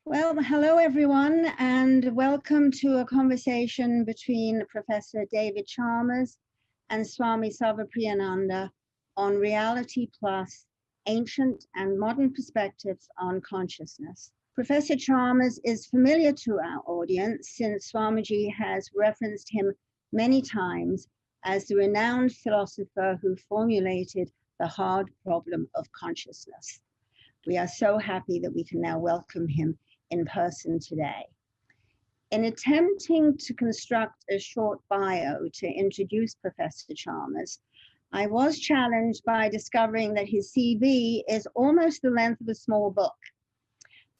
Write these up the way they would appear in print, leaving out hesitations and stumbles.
Well, hello everyone, and welcome to a conversation between Professor David Chalmers and Swami Sarvapriyananda on Reality Plus, Ancient and Modern Perspectives on Consciousness. Professor Chalmers is familiar to our audience since Swamiji has referenced him many times as the renowned philosopher who formulated the hard problem of consciousness. We are so happy that we can now welcome him in person today. In attempting to construct a short bio to introduce Professor Chalmers, I was challenged by discovering that his CV is almost the length of a small book.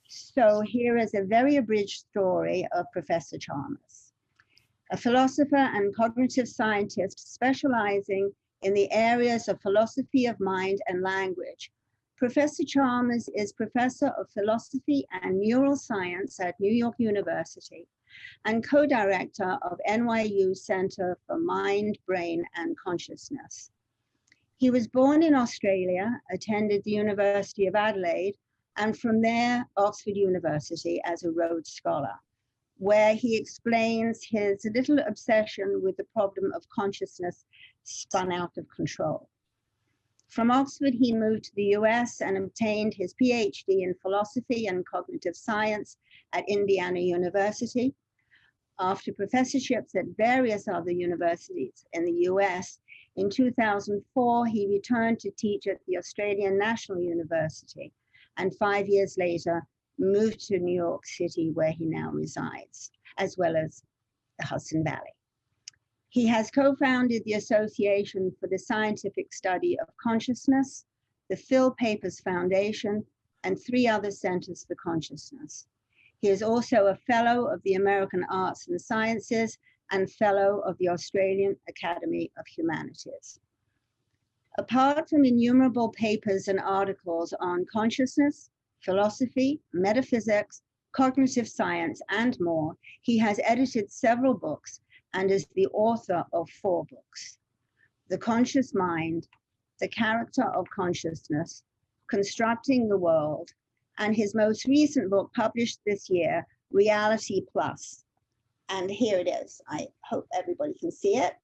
So here is a very abridged story of Professor Chalmers. A philosopher and cognitive scientist specializing in the areas of philosophy of mind and language, Professor Chalmers is Professor of Philosophy and Neuroscience at New York University and co-director of NYU Center for Mind, Brain, and Consciousness. He was born in Australia, attended the University of Adelaide, and from there, Oxford University as a Rhodes Scholar, where he explains his little obsession with the problem of consciousness spun out of control. From Oxford, he moved to the US and obtained his PhD in philosophy and cognitive science at Indiana University. After professorships at various other universities in the US, in 2004, he returned to teach at the Australian National University, and 5 years later, moved to New York City, where he now resides, as well as the Hudson Valley. He has co-founded the Association for the Scientific Study of Consciousness, the Phil Papers Foundation, and 3 other centers for consciousness. He is also a fellow of the American Arts and Sciences and fellow of the Australian Academy of Humanities. Apart from innumerable papers and articles on consciousness, philosophy, metaphysics, cognitive science, and more, he has edited several books and is the author of 4 books: The Conscious Mind, The Character of Consciousness, Constructing the World, and his most recent book published this year, Reality Plus. And here it is. I hope everybody can see it.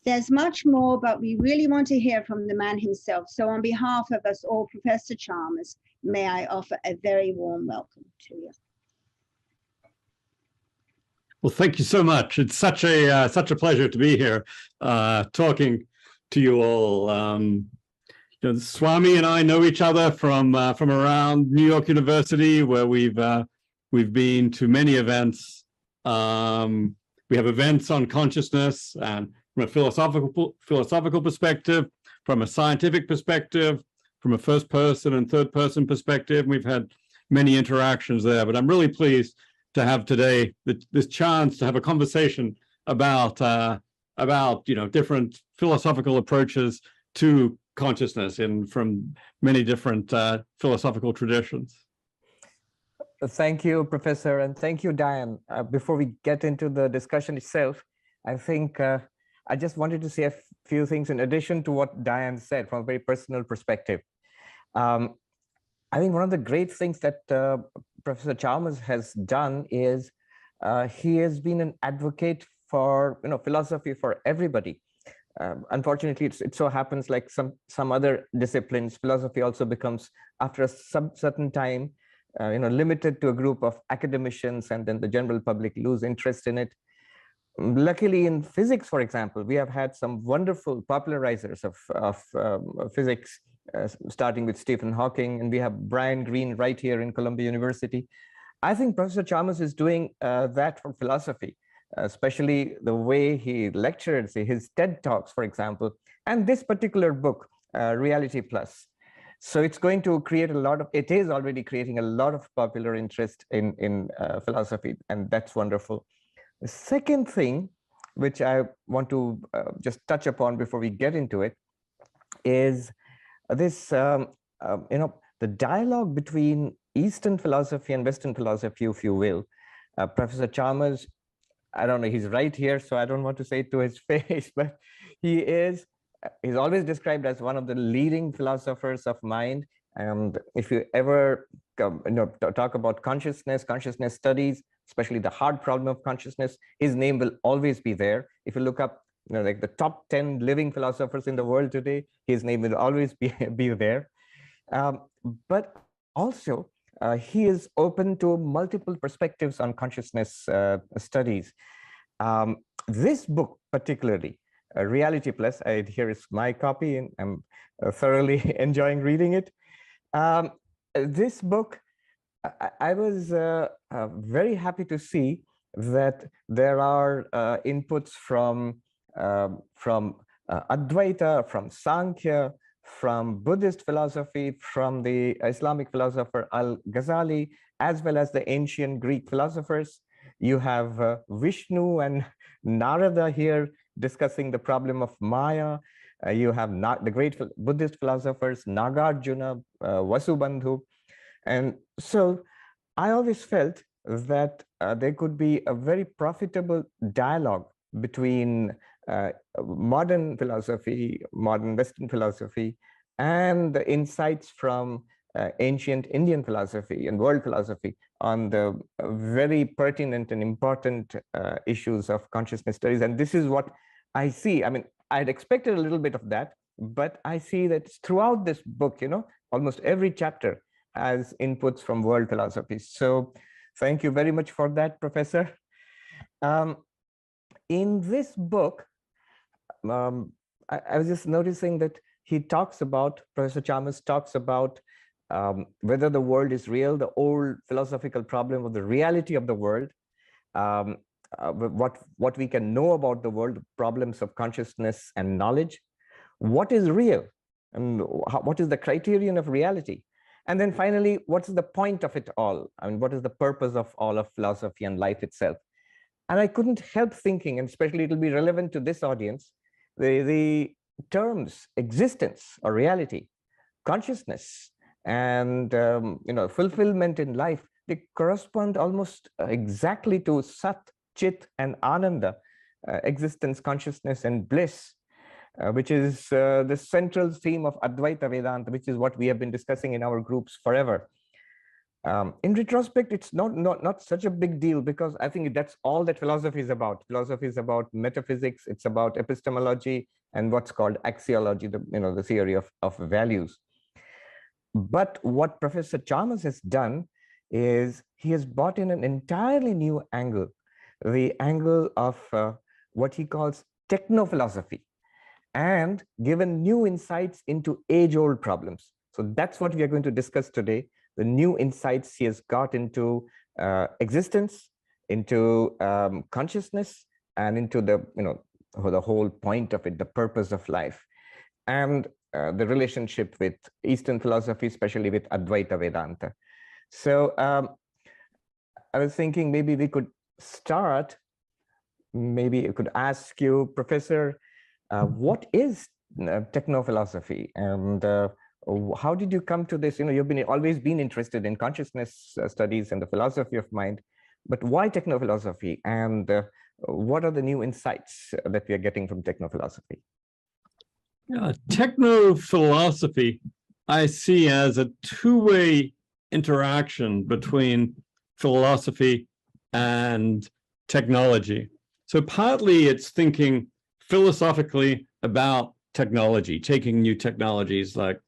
There's much more, but we really want to hear from the man himself. So on behalf of us all, Professor Chalmers, may I offer a very warm welcome to you. Well, thank you so much. It's such a pleasure to be here, talking to you all. Swami and I know each other from around New York University, where we've been to many events. We have events on consciousness, and from a philosophical perspective, from a scientific perspective, from a first-person and third-person perspective. We've had many interactions there, but I'm really pleased to have today this chance to have a conversation about different philosophical approaches to consciousness from many different philosophical traditions. Thank you, Professor, and thank you, Diane. Before we get into the discussion itself, I think I just wanted to say a few things in addition to what Diane said from a very personal perspective. I think one of the great things that Professor Chalmers has done is he has been an advocate for philosophy for everybody. Unfortunately, it so happens, like some other disciplines, philosophy also becomes, after a certain time, limited to a group of academicians, and then the general public lose interest in it. Luckily, in physics, for example, we have had some wonderful popularizers of physics, starting with Stephen Hawking, and we have Brian Greene right here in Columbia University. I think Professor Chalmers is doing that for philosophy, especially the way he lectures, his TED Talks, for example, and this particular book, Reality Plus. So it's going to create it is already creating a lot of popular interest in philosophy, and that's wonderful. The second thing, which I want to just touch upon before we get into it, is this, the dialogue between Eastern philosophy and Western philosophy, if you will. Professor Chalmers, I don't know, he's right here, so I don't want to say it to his face, but he is he's always described as one of the leading philosophers of mind. And if you ever talk about consciousness studies, especially the hard problem of consciousness, his name will always be there. If you look up, like the top 10 living philosophers in the world today, his name will always be there. But also, he is open to multiple perspectives on consciousness studies. This book particularly, Reality Plus, here is my copy, and I'm thoroughly enjoying reading it. This book, I was very happy to see that there are inputs from Advaita, from Sankhya, from Buddhist philosophy, from the Islamic philosopher Al-Ghazali, as well as the ancient Greek philosophers. You have Vishnu and Narada here discussing the problem of Maya. You have the great Buddhist philosophers, Nagarjuna, Vasubandhu. And so I always felt that there could be a very profitable dialogue between modern philosophy, modern Western philosophy, and the insights from ancient Indian philosophy and world philosophy on the very pertinent and important issues of consciousness studies. And this is what I see. I mean, I'd expected a little bit of that, but I see that throughout this book, almost every chapter has inputs from world philosophies. So thank you very much for that, Professor. In this book, I was just noticing that Professor Chalmers talks about whether the world is real, the old philosophical problem of the reality of the world, what we can know about the world, problems of consciousness and knowledge, what is real, and what is the criterion of reality, and then finally, what's the point of it all? I mean, what is the purpose of all of philosophy and life itself? And I couldn't help thinking, and especially it'll be relevant to this audience, the terms existence or reality, consciousness, and fulfillment in life, they correspond almost exactly to Sat, Chit, and Ananda, existence, consciousness, and bliss, which is the central theme of Advaita-vedanta, which is what we have been discussing in our groups forever. In retrospect, it's not such a big deal, because I think that's all that philosophy is about. Philosophy is about metaphysics, it's about epistemology, and what's called axiology, the theory of values. But what Professor Chalmers has done is he has brought in an entirely new angle, the angle of what he calls techno-philosophy, and given new insights into age-old problems. So that's what we are going to discuss today, the new insights he has got into existence, into consciousness, and into the whole point of it, the purpose of life, and the relationship with Eastern philosophy, especially with Advaita-vedanta. So I was thinking maybe we could start, maybe I could ask you, Professor, what is techno-philosophy, and how did you come to this? You've always been interested in consciousness studies and the philosophy of mind, but why techno-philosophy, and what are the new insights that we are getting from techno-philosophy? Techno-philosophy I see as a two-way interaction between philosophy and technology. So partly it's thinking philosophically about technology, taking new technologies like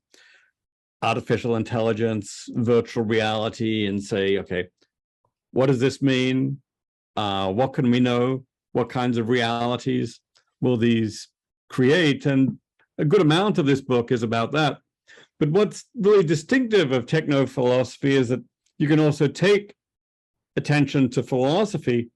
artificial intelligence, virtual reality, and say, okay, what does this mean? What can we know? What kinds of realities will these create? And a good amount of this book is about that. But what's really distinctive of techno-philosophy is that you can also take attention to philosophy.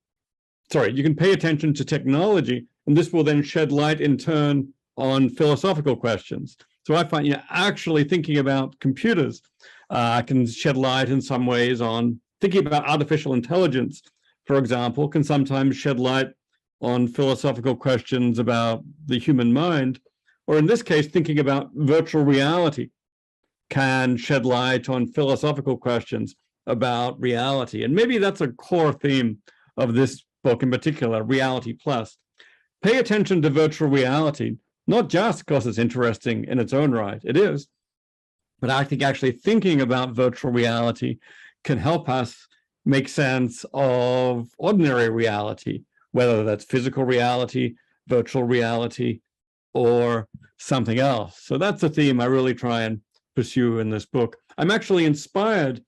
Sorry, you can pay attention to technology, and this will then shed light in turn on philosophical questions. So I find actually thinking about computers can shed light in some ways on thinking about artificial intelligence, for example, can sometimes shed light on philosophical questions about the human mind. Or in this case, thinking about virtual reality can shed light on philosophical questions about reality. And maybe that's a core theme of this book in particular, Reality Plus. Pay attention to virtual reality, not just because it's interesting in its own right, it is, but I think actually thinking about virtual reality can help us make sense of ordinary reality, whether that's physical reality, virtual reality, or something else. So that's a theme I really try and pursue in this book. I'm actually inspired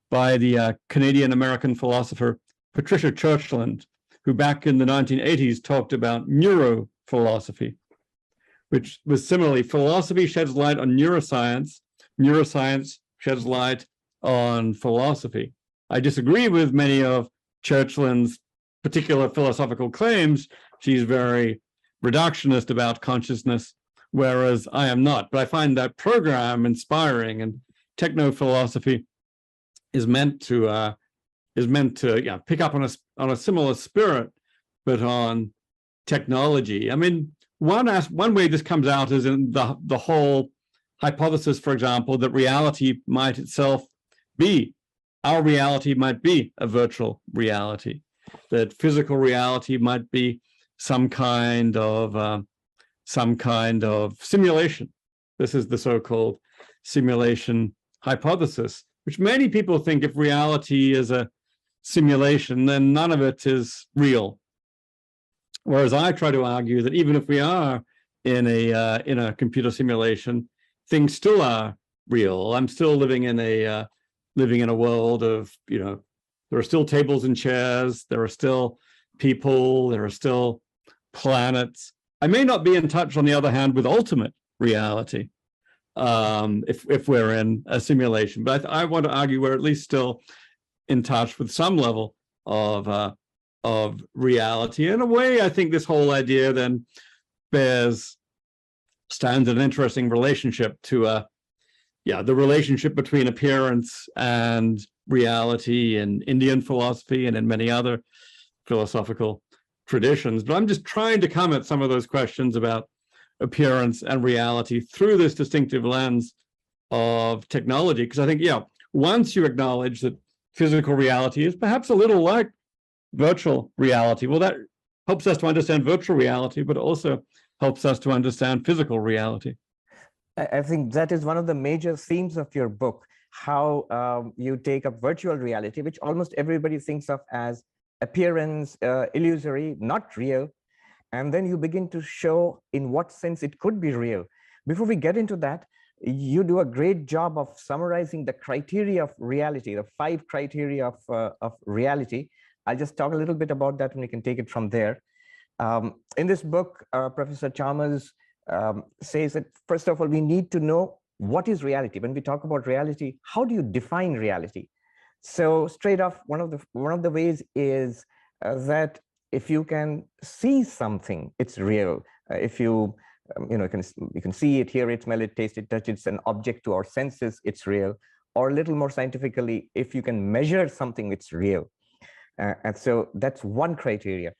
by the Canadian-American philosopher Patricia Churchland, who back in the 1980s talked about neurophilosophy, which was similarly, philosophy sheds light on neuroscience, neuroscience sheds light on philosophy. I disagree with many of Churchland's particular philosophical claims. She's very reductionist about consciousness, whereas I am not. But I find that program inspiring, and techno-philosophy is meant to pick up on a similar spirit, but on technology. I mean, one way this comes out is in the whole hypothesis, for example, that reality might itself be, our reality might be a virtual reality, that physical reality might be some kind of simulation. This is the so-called simulation hypothesis, which many people think if reality is a simulation, then none of it is real. Whereas I try to argue that even if we are in a computer simulation, things still are real. I'm still living in a world of, there are still tables and chairs, there are still people, there are still planets. I may not be in touch, on the other hand, with ultimate reality, if we're in a simulation, but I want to argue we're at least still in touch with some level of reality. In a way, I think this whole idea then stands in an interesting relationship to the relationship between appearance and reality in Indian philosophy and in many other philosophical traditions. But I'm just trying to come at some of those questions about appearance and reality through this distinctive lens of technology, because I think, once you acknowledge that physical reality is perhaps a little like virtual reality, well, that helps us to understand virtual reality, but also helps us to understand physical reality. I think that is one of the major themes of your book, how you take up virtual reality, which almost everybody thinks of as appearance, illusory, not real. And then you begin to show in what sense it could be real. Before we get into that, you do a great job of summarizing the criteria of reality, the 5 criteria of reality. I'll just talk a little bit about that and we can take it from there. In this book, Professor Chalmers says that, first of all, we need to know what is reality. When we talk about reality, how do you define reality? So straight off, one of the ways is that if you can see something, it's real. If you can see it, hear it, smell it, taste it, touch it, it's an object to our senses, it's real. Or a little more scientifically, if you can measure something, it's real. And so that's one criteria.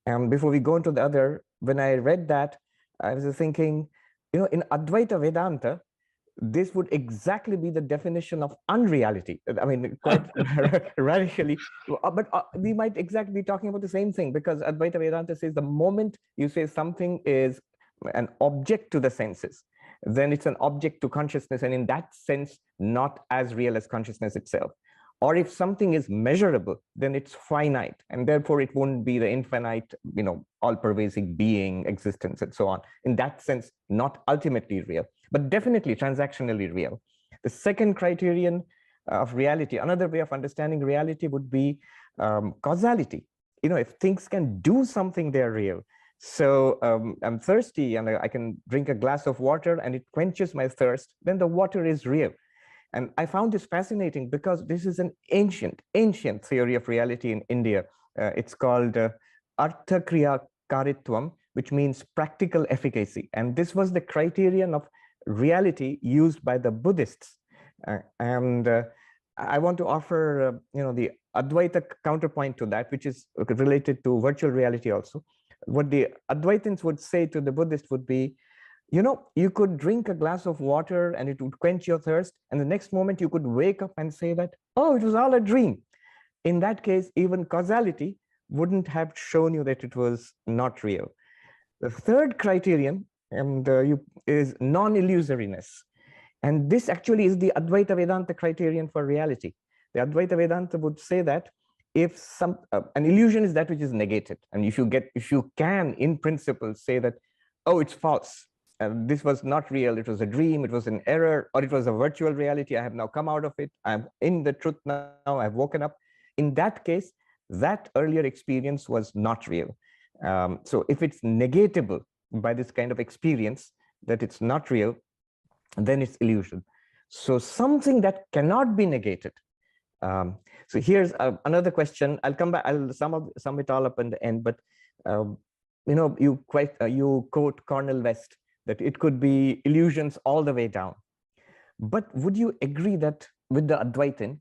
And before we go into the other, when I read that, I was thinking, in Advaita-Vedanta, this would exactly be the definition of unreality. I mean, quite radically, but we might exactly be talking about the same thing, because Advaita-Vedanta says the moment you say something is an object to the senses, then it's an object to consciousness, and in that sense, not as real as consciousness itself. Or if something is measurable, then it's finite, and therefore it won't be the infinite, all-pervasive being, existence, and so on. In that sense, not ultimately real, but definitely transactionally real. The second criterion of reality, another way of understanding reality would be causality. If things can do something, they're real. So I'm thirsty and I can drink a glass of water and it quenches my thirst, then the water is real. And I found this fascinating because this is an ancient theory of reality in India. It's called Arthakriya Karitvam, which means practical efficacy. And this was the criterion of reality used by the Buddhists. And I want to offer, the Advaita counterpoint to that, which is related to virtual reality also. What the Advaitins would say to the Buddhist would be, you could drink a glass of water and it would quench your thirst. And the next moment you could wake up and say that, oh, it was all a dream. In that case, even causality wouldn't have shown you that it was not real. The third criterion and is non-illusoriness. And this actually is the Advaita-Vedanta criterion for reality. The Advaita-Vedanta would say that if an illusion is that which is negated, and if you can in principle say that, oh, it's false, this was not real, it was a dream, it was an error, or it was a virtual reality, I have now come out of it, I'm in the truth now, I've woken up. In that case, that earlier experience was not real. So if it's negatable by this kind of experience, that it's not real, then it's illusion. So something that cannot be negated. So here's another question. I'll come back. I'll sum it all up in the end. But you quote Cornel West that it could be illusions all the way down. But would you agree that with the Advaitin,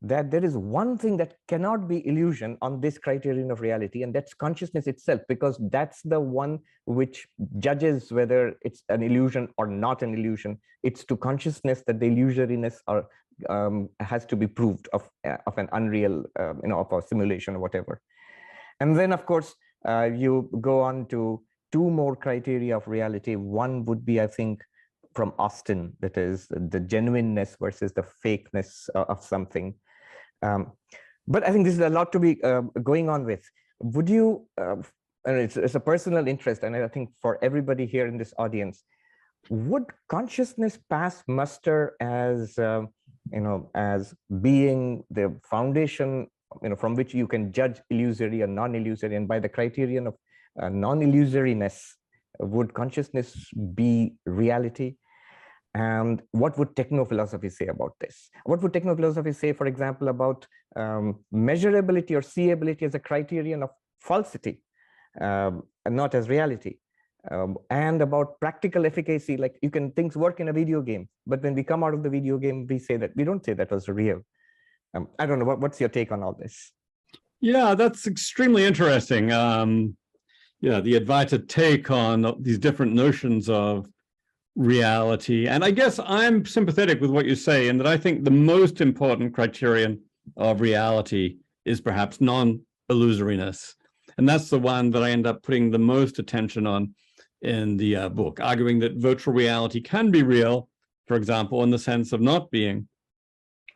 that there is one thing that cannot be illusion on this criterion of reality, and that's consciousness itself, because that's the one which judges whether it's an illusion or not an illusion. It's to consciousness that the illusoriness has to be proved of an unreal, of a simulation or whatever. And then, of course, you go on to two more criteria of reality. One would be, I think, from Austin, that is the genuineness versus the fakeness of something. But I think this is a lot to be going on with. Would you, and it's a personal interest, and I think for everybody here in this audience, would consciousness pass muster as, as being the foundation, from which you can judge illusory or non-illusory, and by the criterion of non-illusoriness, would consciousness be reality? And what would techno-philosophy say about this? What would techno-philosophy say, for example, about measurability or seeability as a criterion of falsity, and not as reality? And about practical efficacy, like things work in a video game, but when we come out of the video game, we don't say that was real. I don't know, what's your take on all this? Yeah, that's extremely interesting. The Advaita take on these different notions of reality. And I guess I'm sympathetic with what you say, in that I think the most important criterion of reality is perhaps non-illusoriness. And that's the one that I end up putting the most attention on in the book, arguing that virtual reality can be real, for example, in the sense of not being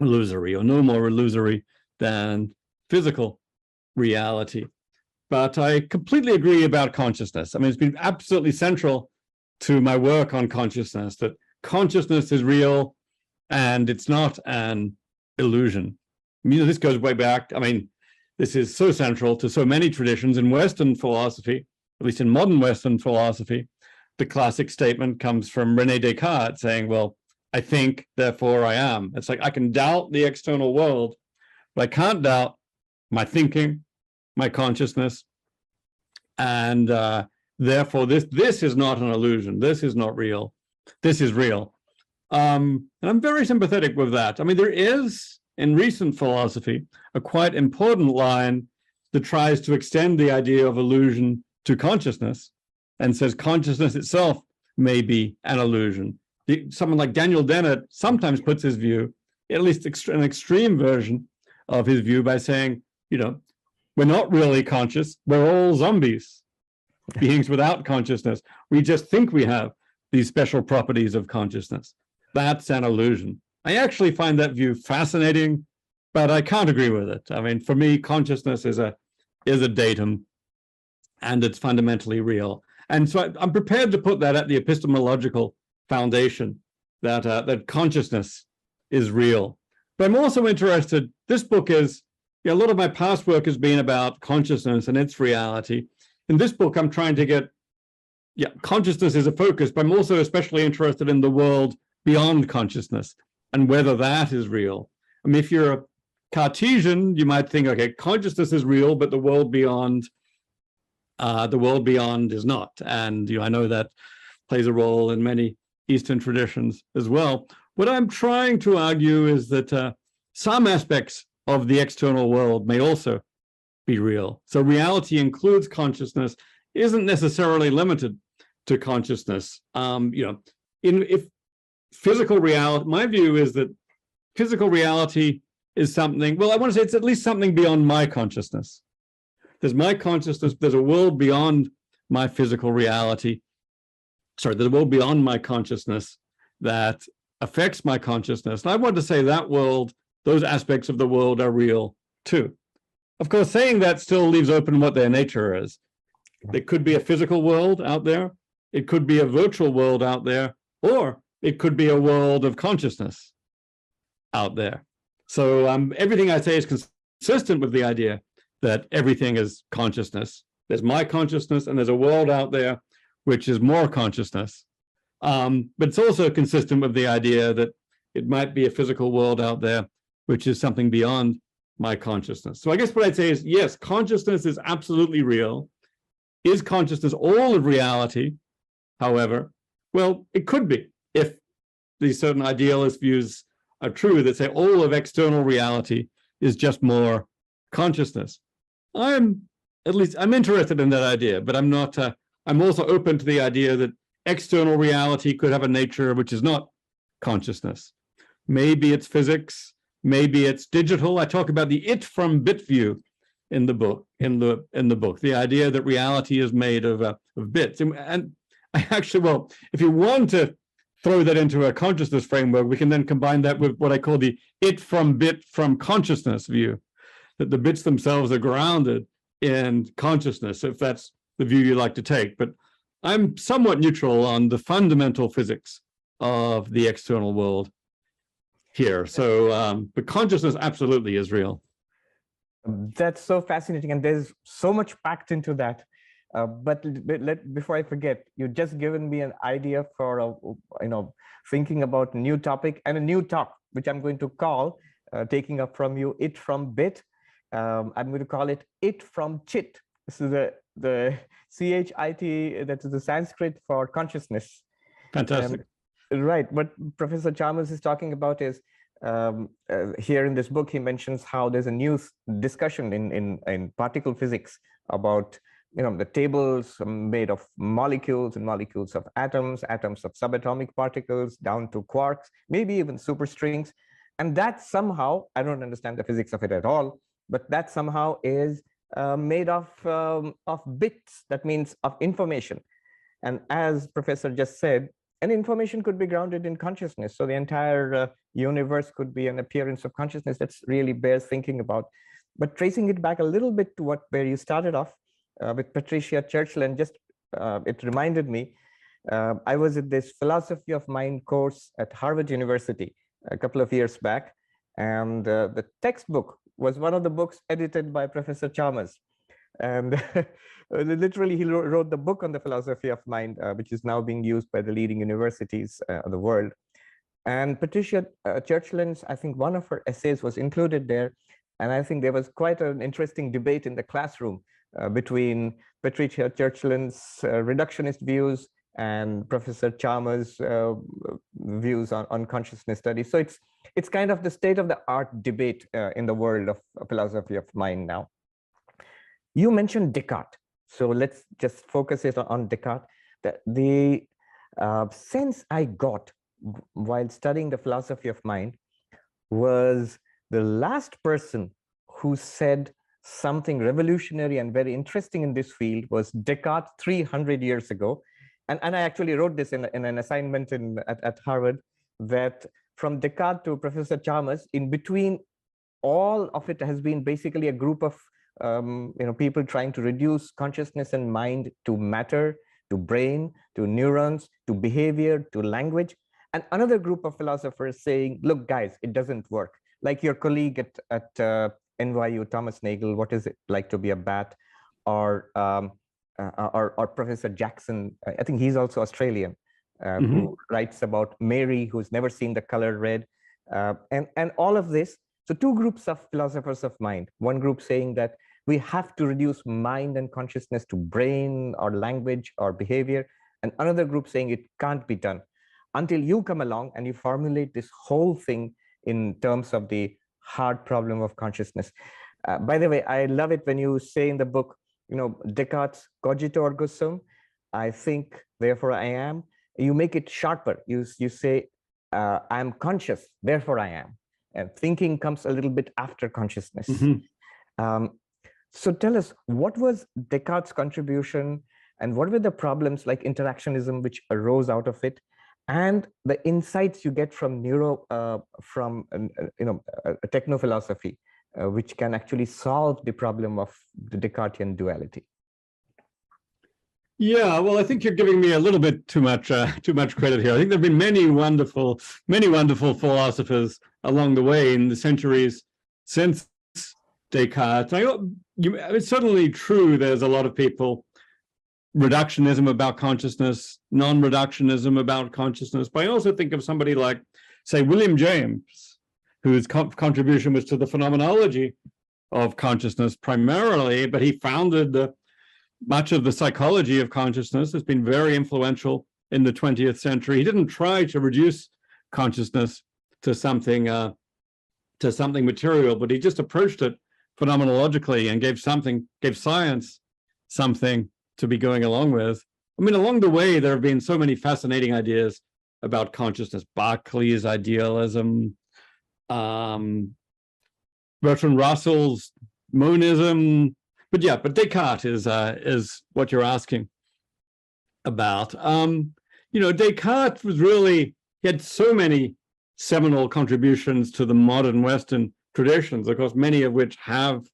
illusory, or no more illusory than physical reality. But I completely agree about consciousness. I mean, it's been absolutely central to my work on consciousness, that consciousness is real and it's not an illusion. This goes way back. I mean, this is so central to so many traditions in Western philosophy, at least in modern Western philosophy. The classic statement comes from René Descartes saying, well, I think, therefore I am. It's like I can doubt the external world, but I can't doubt my thinking, my consciousness, and therefore this is not an illusion. This is not real. This is real. And I'm very sympathetic with that. I mean, there is, in recent philosophy, a quite important line that tries to extend the idea of illusion to consciousness, and says consciousness itself may be an illusion. Someone like Daniel Dennett sometimes puts his view, at least an extreme version of his view, by saying, we're not really conscious, we're all zombies, beings without consciousness. We just think we have these special properties of consciousness. That's an illusion. I actually find that view fascinating, but I can't agree with it. I mean, for me, consciousness is a datum, and it's fundamentally real. And so I'm prepared to put that at the epistemological foundation, that consciousness is real. But I'm also interested, this book is, a lot of my past work has been about consciousness and its reality. In this book, I'm trying to get, consciousness is a focus, but I'm also especially interested in the world beyond consciousness and whether that is real. I mean, if you're a Cartesian, you might think, okay, consciousness is real, but the world beyond is not. And I know that plays a role in many Eastern traditions as well. What I'm trying to argue is that some aspects of the external world may also be real. So reality includes consciousness, isn't necessarily limited to consciousness. If physical reality, my view is that physical reality is something, well, I want to say it's at least something beyond my consciousness. There's my consciousness, there's a world beyond my physical reality. there's a world beyond my consciousness that affects my consciousness. And I want to say that world, those aspects of the world are real too. Of course, saying that still leaves open what their nature is. There could be a physical world out there. It could be a virtual world out there, or it could be a world of consciousness out there. So everything I say is consistent with the idea that everything is consciousness. There's my consciousness, and there's a world out there which is more consciousness. But it's also consistent with the idea that it might be a physical world out there which is something beyond my consciousness. So I guess what I'd say is, yes, consciousness is absolutely real. Is consciousness all of reality? However, well, it could be if these certain idealist views are true that say all of external reality is just more consciousness. I'm interested in that idea, but I'm not, I'm also open to the idea that external reality could have a nature which is not consciousness. Maybe it's physics, maybe it's digital. I talk about the it from bit view in the book, the idea that reality is made of bits. And I actually, well, if you want to throw that into a consciousness framework, we can then combine that with what I call the it from bit from consciousness view, that the bits themselves are grounded in consciousness, if that's the view you like to take. But I'm somewhat neutral on the fundamental physics of the external world here. So, but consciousness absolutely is real. That's so fascinating, and there's so much packed into that. But before I forget, you've just given me an idea for thinking about a new topic and a new talk, which I'm going to call, taking up from you, it from bit. I'm going to call it from chit. This is the CHIT, that is the Sanskrit for consciousness. Fantastic. Right. What Professor Chalmers is talking about is, here in this book, he mentions how there's a new discussion in particle physics about the tables made of molecules and molecules of atoms, atoms of subatomic particles down to quarks, maybe even superstrings. And that somehow, I don't understand the physics of it at all, but that somehow is made of bits, that means of information. And as Professor just said, an information could be grounded in consciousness. So the entire universe could be an appearance of consciousness. That's really bears thinking about. But tracing it back a little bit to where you started off with Patricia Churchill, and just it reminded me, I was at this philosophy of mind course at Harvard University a couple of years back, and the textbook was one of the books edited by Professor Chalmers. And literally, he wrote the book on the philosophy of mind, which is now being used by the leading universities of the world. And Patricia Churchill's, I think one of her essays was included there. And I think there was quite an interesting debate in the classroom between Patricia Churchill's reductionist views and Professor Chalmers' views on consciousness studies. So it's kind of the state of the art debate in the world of philosophy of mind now. You mentioned Descartes. So let's just focus it on Descartes. The sense I got while studying the philosophy of mind was the last person who said something revolutionary and very interesting in this field was Descartes 300 years ago. And I actually wrote this in an assignment at Harvard, that from Descartes to Professor Chalmers, in between all of it has been basically a group of people trying to reduce consciousness and mind to matter, to brain, to neurons, to behavior, to language. And another group of philosophers saying, look, guys, it doesn't work. Like your colleague at NYU, Thomas Nagel, what is it like to be a bat? Or Professor Jackson, I think he's also Australian, who writes about Mary, who's never seen the color red. And all of this. So two groups of philosophers of mind. One group saying that we have to reduce mind and consciousness to brain or language or behavior. And another group saying it can't be done until you come along and you formulate this whole thing in terms of the hard problem of consciousness. By the way, I love it when you say in the book, Descartes' cogito ergo sum, I think, therefore I am. You make it sharper. You say, I'm conscious, therefore I am. And thinking comes a little bit after consciousness. So tell us, what was Descartes' contribution and what were the problems like interactionism which arose out of it, and the insights you get from techno-philosophy, which can actually solve the problem of the Descartesian duality. Yeah, well, I think you're giving me a little bit too much credit here. I think there've been many wonderful philosophers along the way in the centuries since Descartes. It's certainly true. There's a lot of people, reductionism about consciousness, non-reductionism about consciousness. But I also think of somebody like, say, William James, whose contribution was to the phenomenology of consciousness primarily, but he founded much of the psychology of consciousness. Has been very influential in the 20th century. He didn't try to reduce consciousness to something material, but he just approached it phenomenologically and gave science something to be going along with. I mean, along the way, there have been so many fascinating ideas about consciousness. Berkeley's idealism, Bertrand Russell's monism, but Descartes is what you're asking about. Descartes was really, he had so many seminal contributions to the modern Western traditions, of course, many of which have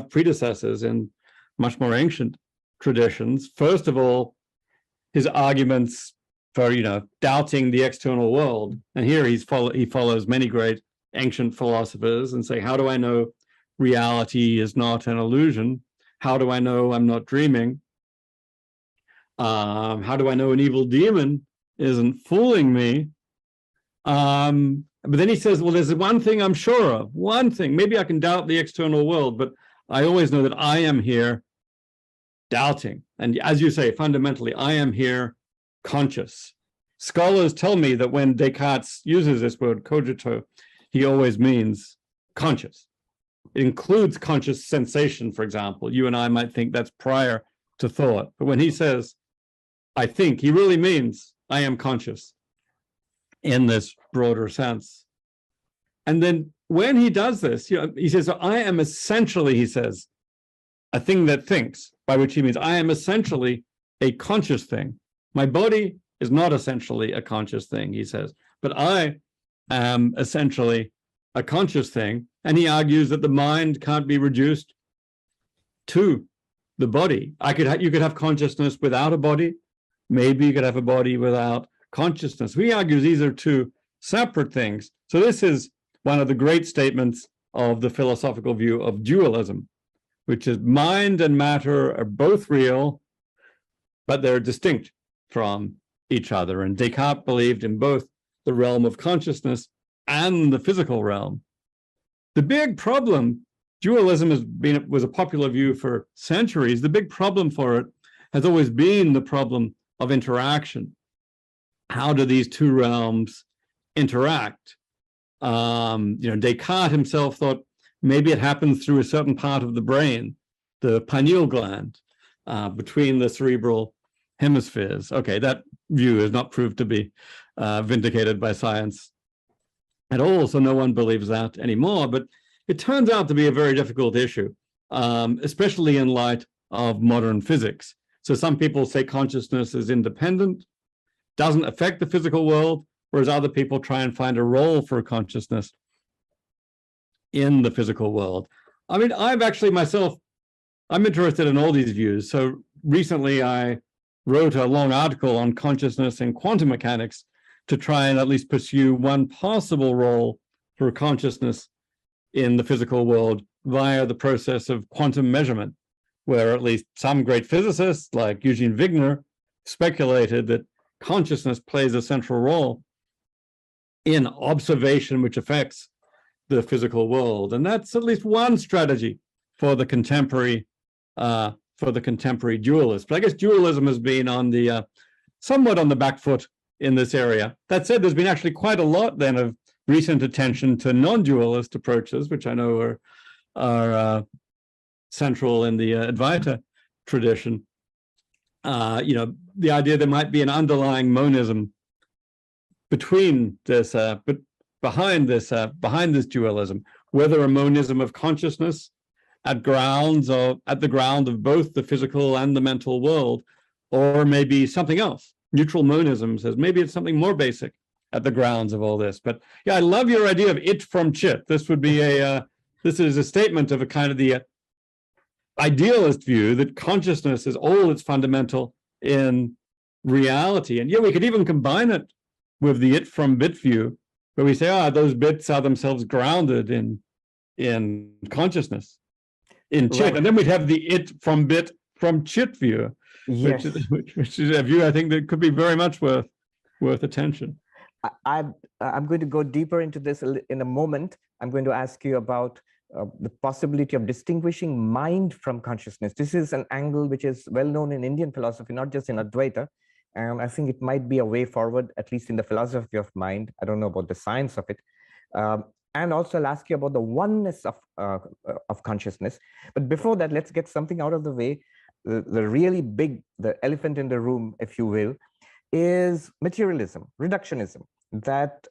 predecessors in much more ancient traditions. First of all, his arguments for doubting the external world, and here he follows many great ancient philosophers and say, how do I know reality is not an illusion? How do I know I'm not dreaming? How do I know an evil demon isn't fooling me? But then he says, well, there's one thing I'm sure of, one thing. Maybe I can doubt the external world, but I always know that I am here doubting. And as you say, fundamentally, I am here conscious. Scholars tell me that when Descartes uses this word cogito, he always means conscious. It includes conscious sensation, for example. You and I might think that's prior to thought. But when he says, I think, he really means I am conscious in this broader sense. And then when he does this, he says, so I am essentially, he says, a thing that thinks, by which he means I am essentially a conscious thing. My body is not essentially a conscious thing, he says, but I am essentially a conscious thing. And he argues that the mind can't be reduced to the body. You could have consciousness without a body. Maybe you could have a body without consciousness. He argues these are two separate things. So this is one of the great statements of the philosophical view of dualism, which is mind and matter are both real, but they're distinct from each other. And Descartes believed in both the realm of consciousness and the physical realm. The big problem, dualism was a popular view for centuries. The big problem for it has always been the problem of interaction. How do these two realms interact? Descartes himself thought maybe it happens through a certain part of the brain, the pineal gland, between the cerebral hemispheres. Okay, that view is not proved to be vindicated by science at all, so no one believes that anymore. But it turns out to be a very difficult issue, especially in light of modern physics. So some people say consciousness is independent, doesn't affect the physical world, whereas other people try and find a role for consciousness in the physical world. I mean, I'm interested in all these views. So recently I wrote a long article on consciousness and quantum mechanics to try and at least pursue one possible role for consciousness in the physical world via the process of quantum measurement, where at least some great physicists like Eugene Wigner speculated that consciousness plays a central role in observation which affects the physical world. And that's at least one strategy for the contemporary dualist. But I guess dualism has been on the somewhat on the back foot in this area. That said, there's been actually quite a lot then of recent attention to non-dualist approaches, which I know are central in the Advaita tradition. The idea there might be an underlying monism between this, behind this dualism, whether a monism of consciousness at the ground of both the physical and the mental world, or maybe something else. Neutral monism says maybe it's something more basic at the grounds of all this. But yeah, I love your idea of it from chit. This would be this is a statement of a kind of the idealist view that consciousness is all that's fundamental in reality. And yeah, we could even combine it with the it from bit view, where we say, those bits are themselves grounded in consciousness, in chit. Right. And then we'd have the it from bit from chit view, Yes. which is a view I think that could be very much worth attention. I'm going to go deeper into this in a moment. I'm going to ask you about the possibility of distinguishing mind from consciousness. This is an angle which is well known in Indian philosophy, not just in Advaita. And I think it might be a way forward, at least in the philosophy of mind. I don't know about the science of it. And also I'll ask you about the oneness of consciousness. But before that, let's get something out of the way. The really big, the elephant in the room, if you will, is materialism, reductionism. That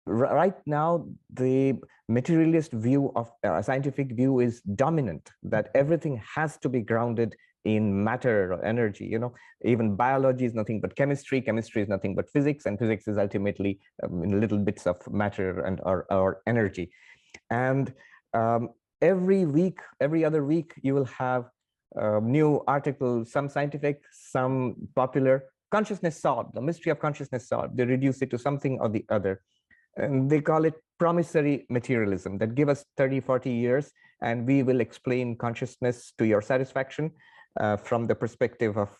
right now, the materialist view of scientific view is dominant, that everything has to be grounded in matter or energy. You know, even biology is nothing but chemistry, chemistry is nothing but physics, and physics is ultimately in little bits of matter and or energy. And every week, every other week, you will have new articles, some scientific, some popular. Consciousness solved, the mystery of consciousness solved. They reduce it to something or the other. And they call it promissory materialism, that give us 30, 40 years, and we will explain consciousness to your satisfaction from the perspective of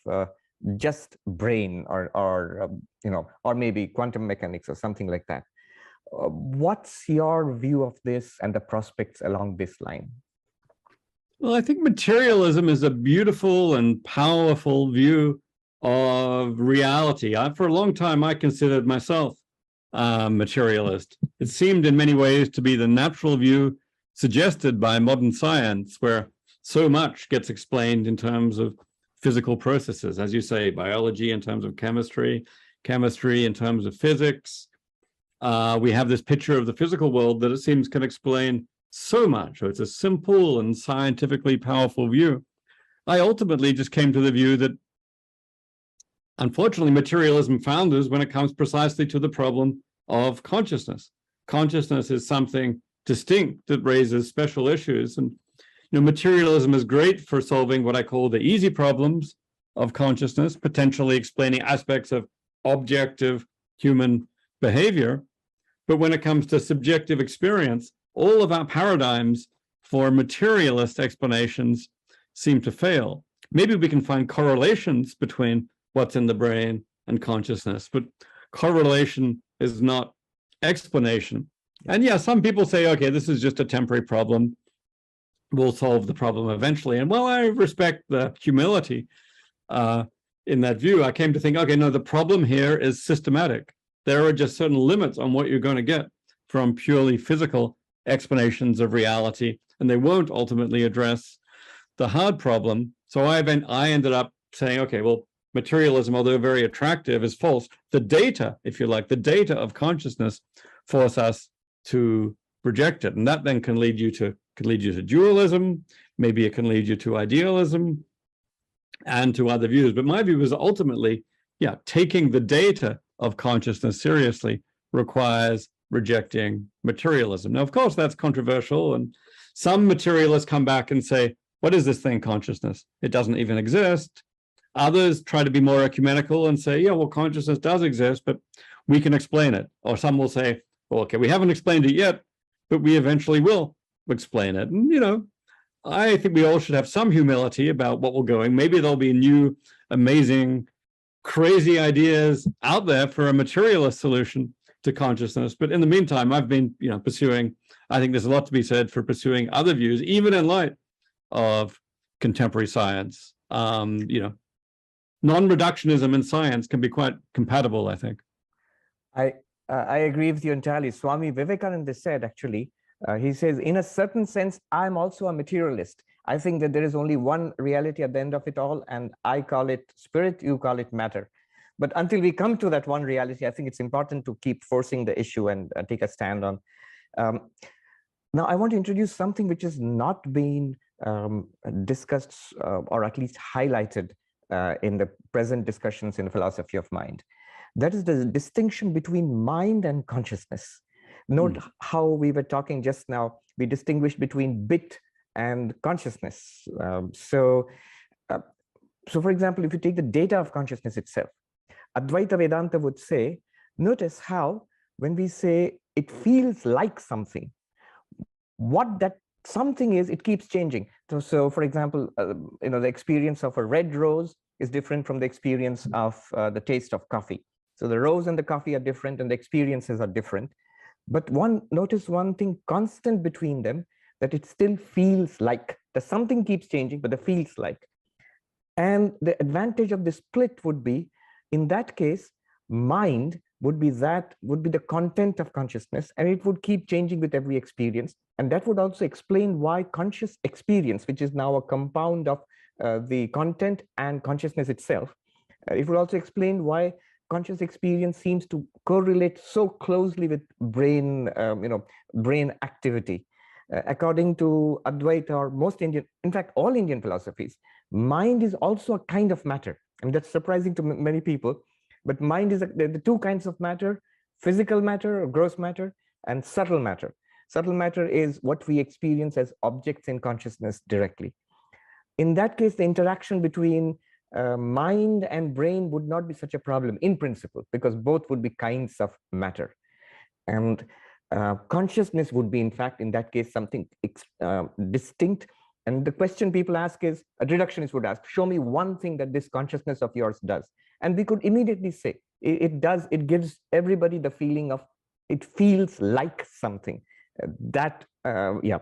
just brain or maybe quantum mechanics or something like that. What's your view of this and the prospects along this line? Well, I think materialism is a beautiful and powerful view of reality. For a long time, I considered myself materialist. It seemed in many ways to be the natural view suggested by modern science, where so much gets explained in terms of physical processes, as you say, biology in terms of chemistry, chemistry in terms of physics. We have this picture of the physical world that it seems can explain so much. So it's a simple and scientifically powerful view. I ultimately just came to the view that unfortunately, materialism founders when it comes precisely to the problem of consciousness. Consciousness is something distinct that raises special issues. And materialism is great for solving what I call the easy problems of consciousness, potentially explaining aspects of objective human behavior. But when it comes to subjective experience, all of our paradigms for materialist explanations seem to fail. Maybe we can find correlations between what's in the brain and consciousness, but correlation is not explanation. And yeah, some people say, okay, this is just a temporary problem. We'll solve the problem eventually. And while I respect the humility in that view, I came to think, okay, no, the problem here is systematic. There are just certain limits on what you're going to get from purely physical explanations of reality, and they won't ultimately address the hard problem. So I ended up saying, okay, well, materialism, although very attractive, is false. The data, if you like, the data of consciousness force us to reject it. And that then can lead you to dualism. Maybe it can lead you to idealism and to other views. But my view is ultimately, yeah, taking the data of consciousness seriously requires rejecting materialism. Now, of course, that's controversial. And some materialists come back and say, what is this thing, consciousness? It doesn't even exist. Others try to be more ecumenical and say, yeah, well, consciousness does exist, but we can explain it. Or some will say, well, okay, we haven't explained it yet, but we eventually will explain it. And, I think we all should have some humility about what we're going. Maybe there'll be new, amazing, crazy ideas out there for a materialist solution to consciousness. But in the meantime, I've been, pursuing, I think there's a lot to be said for pursuing other views, even in light of contemporary science. Non-reductionism in science can be quite compatible, I think. I agree with you entirely. Swami Vivekananda said, actually, he says, in a certain sense, I'm also a materialist. I think that there is only one reality at the end of it all, and I call it spirit, you call it matter. But until we come to that one reality, I think it's important to keep forcing the issue and take a stand on. Now, I want to introduce something which has not been discussed or at least highlighted in the present discussions in the philosophy of mind. That is the distinction between mind and consciousness. Note how we were talking just now, we distinguished between bit and consciousness. So for example, if you take the data of consciousness itself, Advaita-vedanta would say, notice how when we say it feels like something, what that something is, it keeps changing. So for example, the experience of a red rose is different from the experience of the taste of coffee. So the rose and the coffee are different and the experiences are different. But notice one thing constant between them, that it still feels like. The something keeps changing, but the feels like. And the advantage of this split would be, in that case, mind would be the content of consciousness, and it would keep changing with every experience. And that would also explain why conscious experience, which is now a compound of the content and consciousness itself, it would also explain why conscious experience seems to correlate so closely with brain activity. According to Advaita, or most Indian, in fact, all Indian philosophies, mind is also a kind of matter. And that's surprising to many people. But mind is the two kinds of matter: physical matter or gross matter, and subtle matter. Subtle matter is what we experience as objects in consciousness directly. In that case, the interaction between mind and brain would not be such a problem in principle, because both would be kinds of matter. And consciousness would be, in fact, in that case, something distinct. And the question people ask is, a reductionist would ask, show me one thing that this consciousness of yours does. And we could immediately say, it gives everybody the feeling of, it feels like something. Yeah.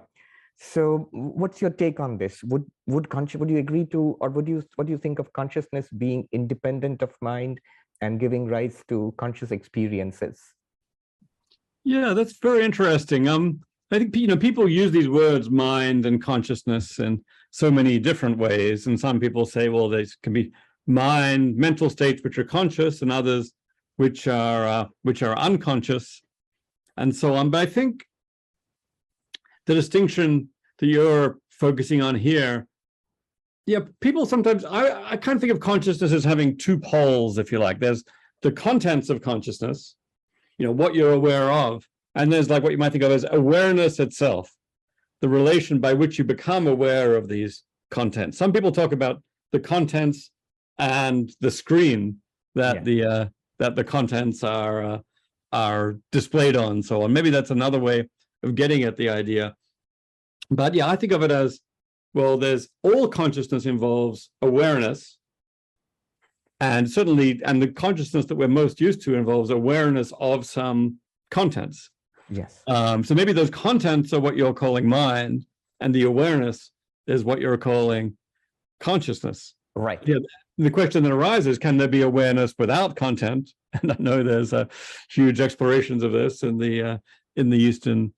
So what's your take on this? Would you agree to, or what do you think of consciousness being independent of mind and giving rise to conscious experiences? Yeah, that's very interesting. I think people use these words mind and consciousness in so many different ways, and some people say, well, there can be mind, mental states which are conscious, and others which are unconscious, and so on. But I think the distinction that you're focusing on here, yeah, people sometimes, I kind of think of consciousness as having two poles, if you like. There's the contents of consciousness, what you're aware of, and there's like what you might think of as awareness itself, the relation by which you become aware of these contents. Some people talk about the contents and the screen that the contents are displayed on, so on. Maybe that's another way of getting at the idea. But yeah, I think of it as, well, all consciousness involves awareness, and the consciousness that we're most used to involves awareness of some contents. Yes. So maybe those contents are what you're calling mind, and the awareness is what you're calling consciousness. Right. Yeah. The question that arises: can there be awareness without content? And I know there's huge explorations of this in the Eastern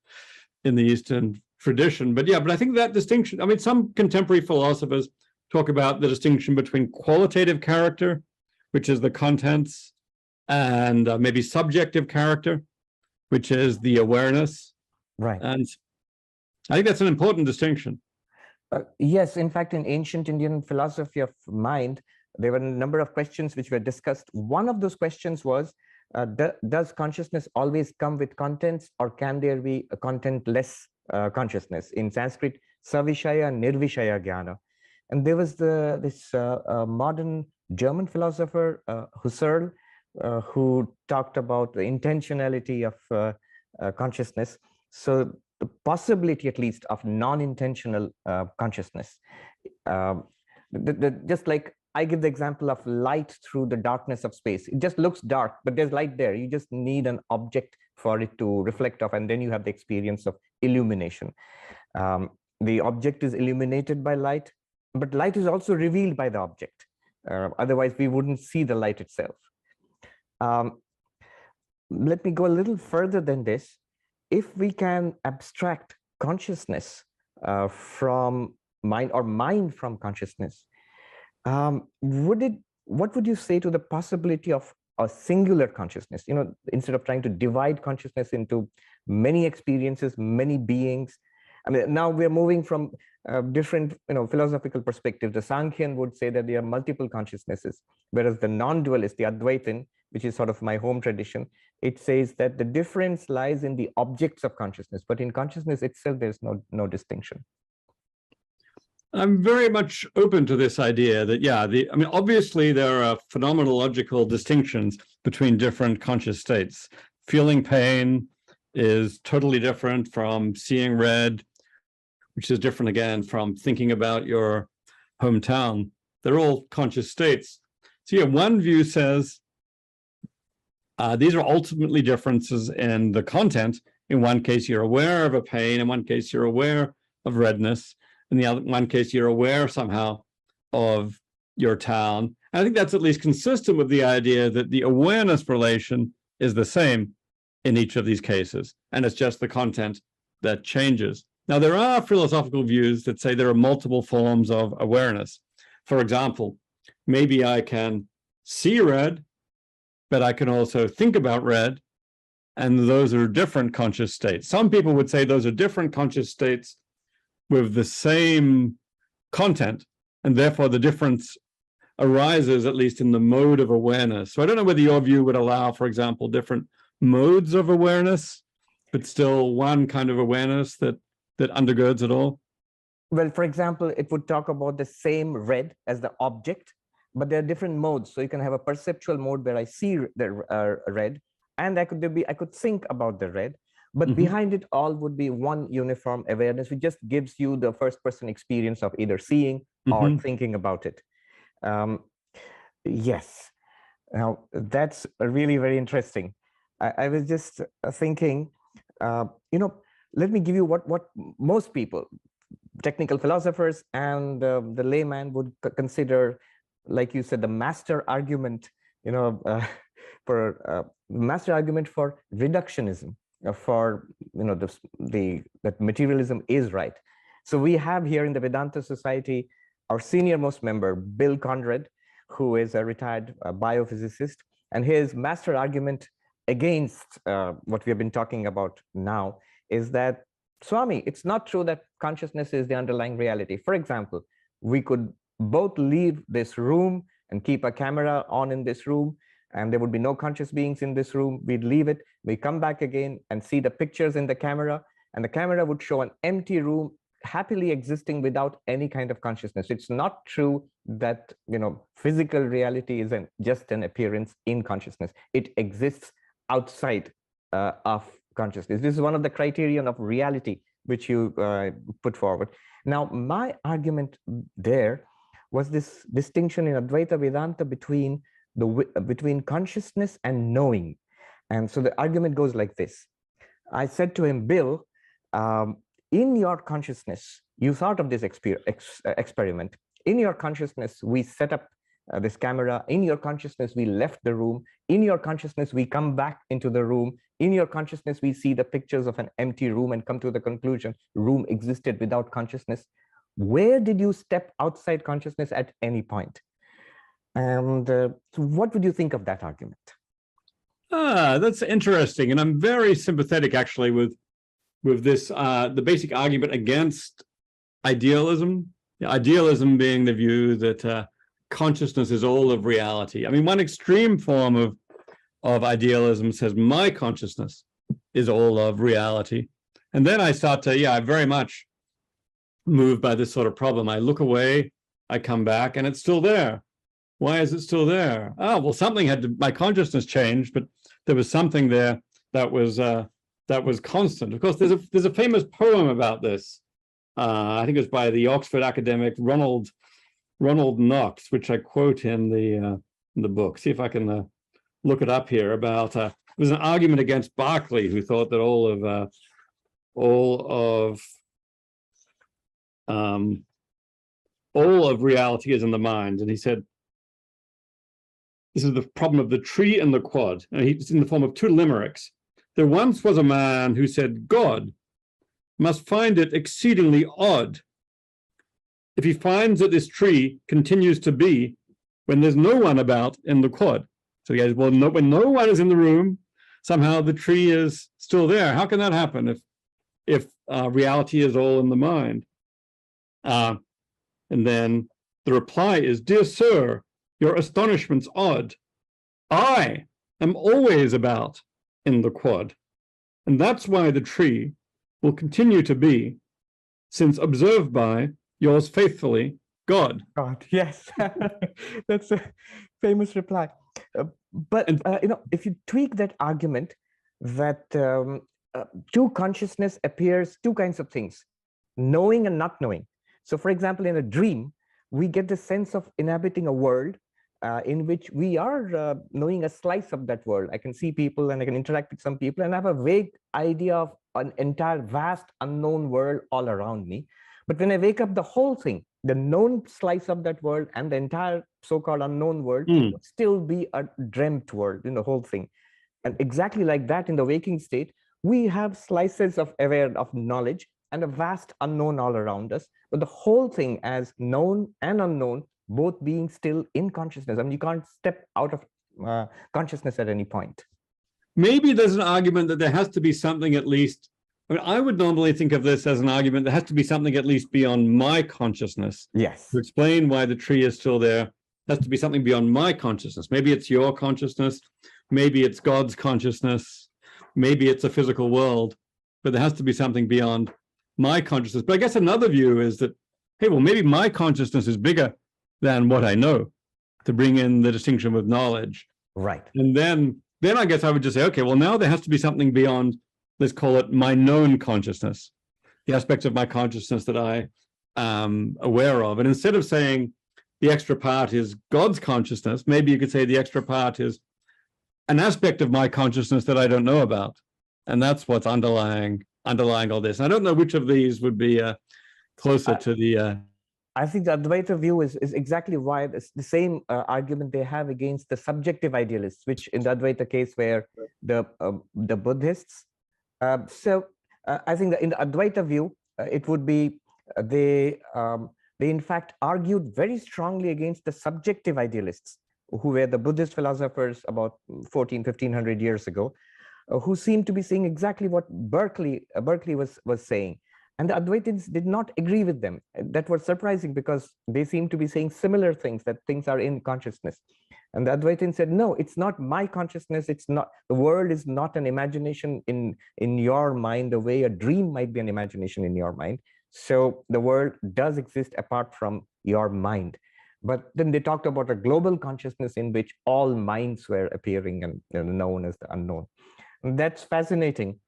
tradition. But yeah, but I think that distinction. I mean, some contemporary philosophers talk about the distinction between qualitative character, which is the contents, and maybe subjective character, which is the awareness. Right. And I think that's an important distinction. Yes, in fact, in ancient Indian philosophy of mind, there were a number of questions which were discussed. One of those questions was, does consciousness always come with contents, or can there be a contentless consciousness? In Sanskrit, Savishaya Nirvishaya Jnana. And there was this modern German philosopher, Husserl, who talked about the intentionality of consciousness. So the possibility, at least, of non-intentional consciousness. Just like I give the example of light through the darkness of space. It just looks dark, but there's light there. You just need an object for it to reflect off, and then you have the experience of illumination. The object is illuminated by light, but light is also revealed by the object. Otherwise, we wouldn't see the light itself. Let me go a little further than this. If we can abstract consciousness from mind, or mind from consciousness, what would you say to the possibility of a singular consciousness? Instead of trying to divide consciousness into many experiences, many beings, I mean, now we're moving from different, philosophical perspectives. The Sankhyan would say that there are multiple consciousnesses, whereas the non-dualist, the Advaitin, which is sort of my home tradition, it says that the difference lies in the objects of consciousness, but in consciousness itself, there's no distinction. I'm very much open to this idea that, yeah, I mean, obviously there are phenomenological distinctions between different conscious states. Feeling pain is totally different from seeing red, which is different again from thinking about your hometown. They're all conscious states. So yeah, one view says these are ultimately differences in the content. In one case, you're aware of a pain. In one case, you're aware of redness. In the other one case, you're aware somehow of your town. And I think that's at least consistent with the idea that the awareness relation is the same in each of these cases, and it's just the content that changes. Now, there are philosophical views that say there are multiple forms of awareness. For example, maybe I can see red, but I can also think about red, and those are different conscious states. Some people would say those are different conscious states with the same content, and therefore the difference arises at least in the mode of awareness. So I don't know whether your view would allow, for example, different modes of awareness, but still one kind of awareness that undergirds it all. Well, for example, it would talk about the same red as the object, but there are different modes. So you can have a perceptual mode where I see the red, and I could think about the red. But behind it all would be one uniform awareness, which just gives you the first-person experience of either seeing or thinking about it. Yes. Now, that's really very interesting. I was just thinking, let me give you what most people, technical philosophers and the layman would consider, like you said, the master argument, for master argument for reductionism. For that materialism is right. So we have here in the Vedanta Society our senior most member, Bill Conrad, who is a retired biophysicist, and his master argument against what we have been talking about now is that, Swami, it's not true that consciousness is the underlying reality. For example, we could both leave this room and keep a camera on in this room, and there would be no conscious beings in this room. We'd leave it, we come back again and see the pictures in the camera, and the camera would show an empty room happily existing without any kind of consciousness. It's not true that physical reality is just an appearance in consciousness. It exists outside of consciousness. This is one of the criterion of reality which you put forward. Now, my argument there was this distinction in Advaita-Vedanta between consciousness and knowing. And so the argument goes like this. I said to him, Bill, in your consciousness, you thought of this experiment. In your consciousness, we set up this camera. In your consciousness, we left the room. In your consciousness, we come back into the room. In your consciousness, we see the pictures of an empty room and come to the conclusion room existed without consciousness. Where did you step outside consciousness at any point? And so what would you think of that argument? That's interesting. And I'm very sympathetic, actually, with this, the basic argument against idealism. Idealism being the view that consciousness is all of reality. I mean, one extreme form of idealism says my consciousness is all of reality. And then I start to, I'm very much moved by this sort of problem. I look away, I come back, and it's still there. Why is it still there? Oh, well, something my consciousness changed, but there was something there that was constant. Of course, there's a famous poem about this. I think it's by the Oxford academic Ronald Knox, which I quote in the book. See if I can look it up here. About it was an argument against Berkeley, who thought that all of reality is in the mind, and he said, this is the problem of the tree and the quad. And it's in the form of two limericks. There once was a man who said, God must find it exceedingly odd if he finds that this tree continues to be when there's no one about in the quad. So he goes, well, when no one is in the room, somehow the tree is still there. How can that happen? If reality is all in the mind. And then the reply is, "Dear sir, your astonishment's odd. I am always about in the quad. And that's why the tree will continue to be, since observed by yours faithfully, God." God, yes. That's a famous reply. But if you tweak that argument, that to consciousness appears two kinds of things, knowing and not knowing. So for example, in a dream, we get the sense of inhabiting a world in which we are knowing a slice of that world. I can see people and I can interact with some people and have a vague idea of an entire vast unknown world all around me. But when I wake up, the whole thing, the known slice of that world and the entire so-called unknown world would still be a dreamt world in the whole thing. And exactly like that, in the waking state, we have slices of knowledge and a vast unknown all around us, but the whole thing as known and unknown, both being still in consciousness. I mean, you can't step out of consciousness at any point. Maybe there's an argument that there has to be something at least. I mean, I would normally think of this as an argument that has to be something at least beyond my consciousness. Yes. To explain why the tree is still there, has to be something beyond my consciousness. Maybe it's your consciousness, maybe it's God's consciousness, maybe it's a physical world, but there has to be something beyond my consciousness. But I guess another view is that, hey, well, maybe my consciousness is bigger than what I know, to bring in the distinction with knowledge. Right. And then I guess I would just say, okay, well, now there has to be something beyond, let's call it my known consciousness, the aspects of my consciousness that I am aware of. And instead of saying the extra part is God's consciousness, maybe you could say the extra part is an aspect of my consciousness that I don't know about. And that's what's underlying all this. And I don't know which of these would be closer to the... I think the Advaita view is exactly why it's the same argument they have against the subjective idealists, which in the Advaita case were the Buddhists. So I think that in the Advaita view, it would be they in fact argued very strongly against the subjective idealists, who were the Buddhist philosophers about 1500 years ago, who seemed to be saying exactly what Berkeley was saying. And the Advaitins did not agree with them. That was surprising because they seemed to be saying similar things, that things are in consciousness. And the Advaitins said, no, it's not my consciousness. It's not, the world is not an imagination in your mind, the way a dream might be an imagination in your mind. So the world does exist apart from your mind. But then they talked about a global consciousness in which all minds were appearing and known as the unknown. And that's fascinating.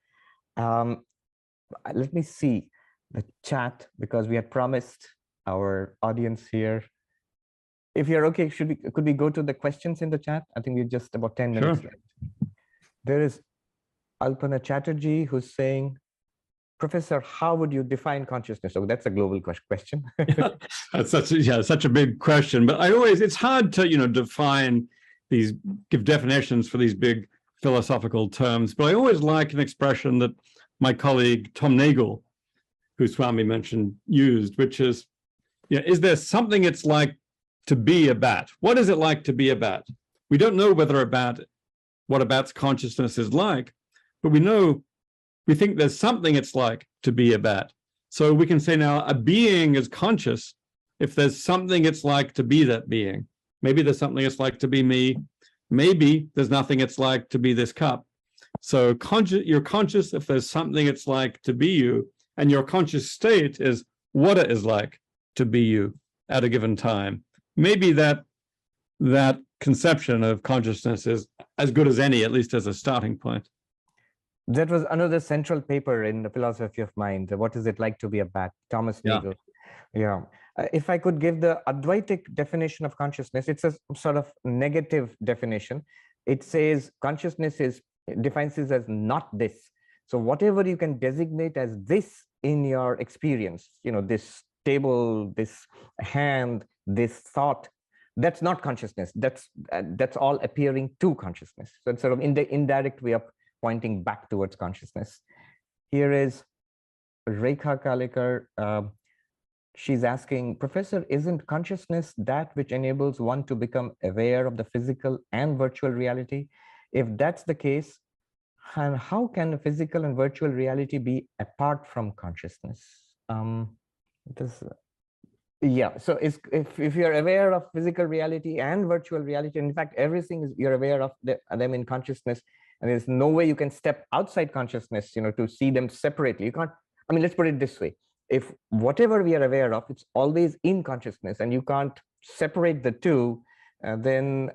Let me see the chat, because we had promised our audience here. If you're okay, could we go to the questions in the chat? I think we're just about 10 minutes left. There is Alpana Chatterjee who's saying, Professor, how would you define consciousness? Oh, that's a global question. That's such a big question. But it's hard to define these, give definitions for these big philosophical terms. But I always like an expression that my colleague Tom Nagel, who Swami mentioned, used, which is, is there something it's like to be a bat? What is it like to be a bat? We don't know what a bat's consciousness is like, but we think there's something it's like to be a bat. So we can say now a being is conscious if there's something it's like to be that being. Maybe there's something it's like to be me. Maybe there's nothing it's like to be this cup. So you're conscious if there's something it's like to be you, and your conscious state is what it is like to be you at a given time. Maybe that conception of consciousness is as good as any, at least as a starting point. That was another central paper in the philosophy of mind. What is it like to be a bat? Thomas Nagel. Yeah. If I could give the Advaitic definition of consciousness, it's a sort of negative definition. It says consciousness defines it as not this. So whatever you can designate as this in your experience, this table, this hand, this thought, that's not consciousness. That's all appearing to consciousness. So it's sort of in the indirect way of pointing back towards consciousness. Here is Rekha Kalekar. She's asking, Professor, isn't consciousness that which enables one to become aware of the physical and virtual reality? If that's the case, And how can physical and virtual reality be apart from consciousness? This, yeah, so if you're aware of physical reality and virtual reality, in fact, everything is you're aware of them in consciousness, and there's no way you can step outside consciousness, to see them separately. You can't, I mean, let's put it this way. If whatever we are aware of, it's always in consciousness and you can't separate the two, then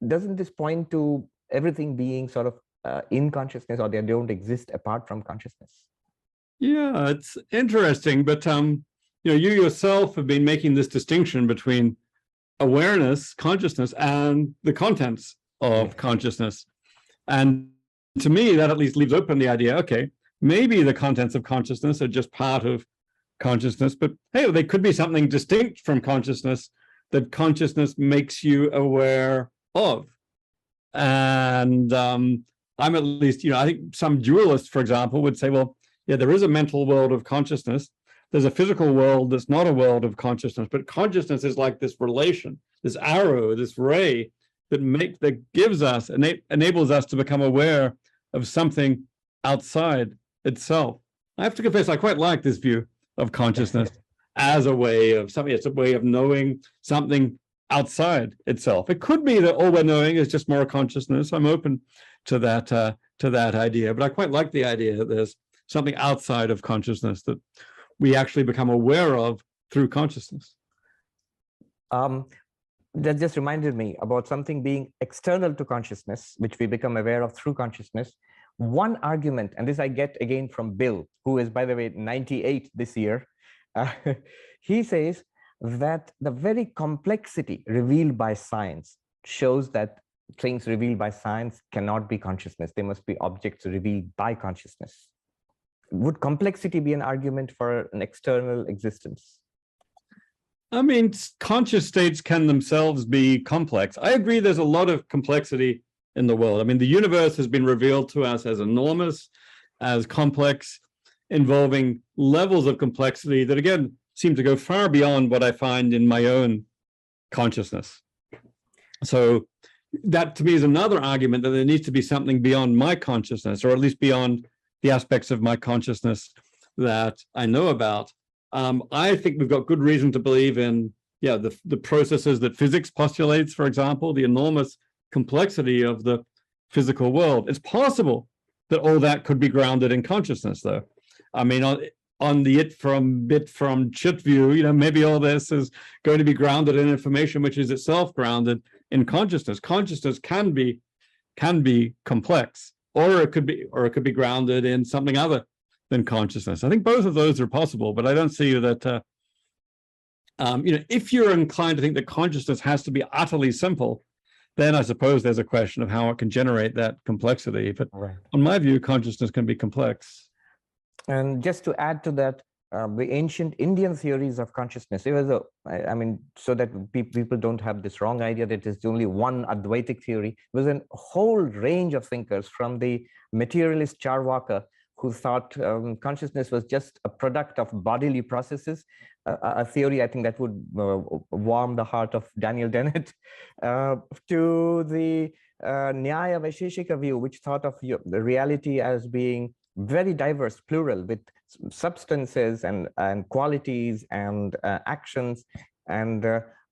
doesn't this point to everything being sort of in consciousness, or they don't exist apart from consciousness? Yeah, it's interesting, but you yourself have been making this distinction between awareness, consciousness, and the contents of consciousness. And to me, that at least leaves open the idea, okay, maybe the contents of consciousness are just part of consciousness, but hey, they could be something distinct from consciousness that consciousness makes you aware of. And I'm at least, I think some dualists, for example, would say, well, yeah, there is a mental world of consciousness. There's a physical world that's not a world of consciousness, but consciousness is like this relation, this arrow, this ray that gives us, enables us to become aware of something outside itself. I have to confess, I quite like this view of consciousness as a way of something. It's a way of knowing something outside itself. It could be that all we're knowing is just more consciousness. I'm open to that idea, but I quite like the idea that there's something outside of consciousness that we actually become aware of through consciousness. That just reminded me about something being external to consciousness, which we become aware of through consciousness. One argument, and this I get again from Bill, who is, by the way, 98 this year. He says that the very complexity revealed by science shows that things revealed by science cannot be consciousness. They must be objects revealed by consciousness. Would complexity be an argument for an external existence? I mean, conscious states can themselves be complex. I agree there's a lot of complexity in the world. I mean, the universe has been revealed to us as enormous, as complex, involving levels of complexity that, again, seem to go far beyond what I find in my own consciousness. So that, to me, is another argument that there needs to be something beyond my consciousness, or at least beyond the aspects of my consciousness that I know about. I think we've got good reason to believe in, the processes that physics postulates, for example, the enormous complexity of the physical world. It's possible that all that could be grounded in consciousness, though. I mean, on the bit from chit view, maybe all this is going to be grounded in information which is itself grounded in consciousness. Consciousness can be complex, or it could be grounded in something other than consciousness. I think both of those are possible, but I don't see that, if you're inclined to think that consciousness has to be utterly simple, then I suppose there's a question of how it can generate that complexity. But right. On my view, consciousness can be complex. And just to add to that, the ancient Indian theories of consciousness, it was so that people don't have this wrong idea that there's only one Advaitic theory. There was a whole range of thinkers, from the materialist Charvaka, who thought consciousness was just a product of bodily processes, a theory I think that would warm the heart of Daniel Dennett, to the Nyaya Vaisheshika view, which thought of the reality as being very diverse, plural, with substances and qualities and actions, and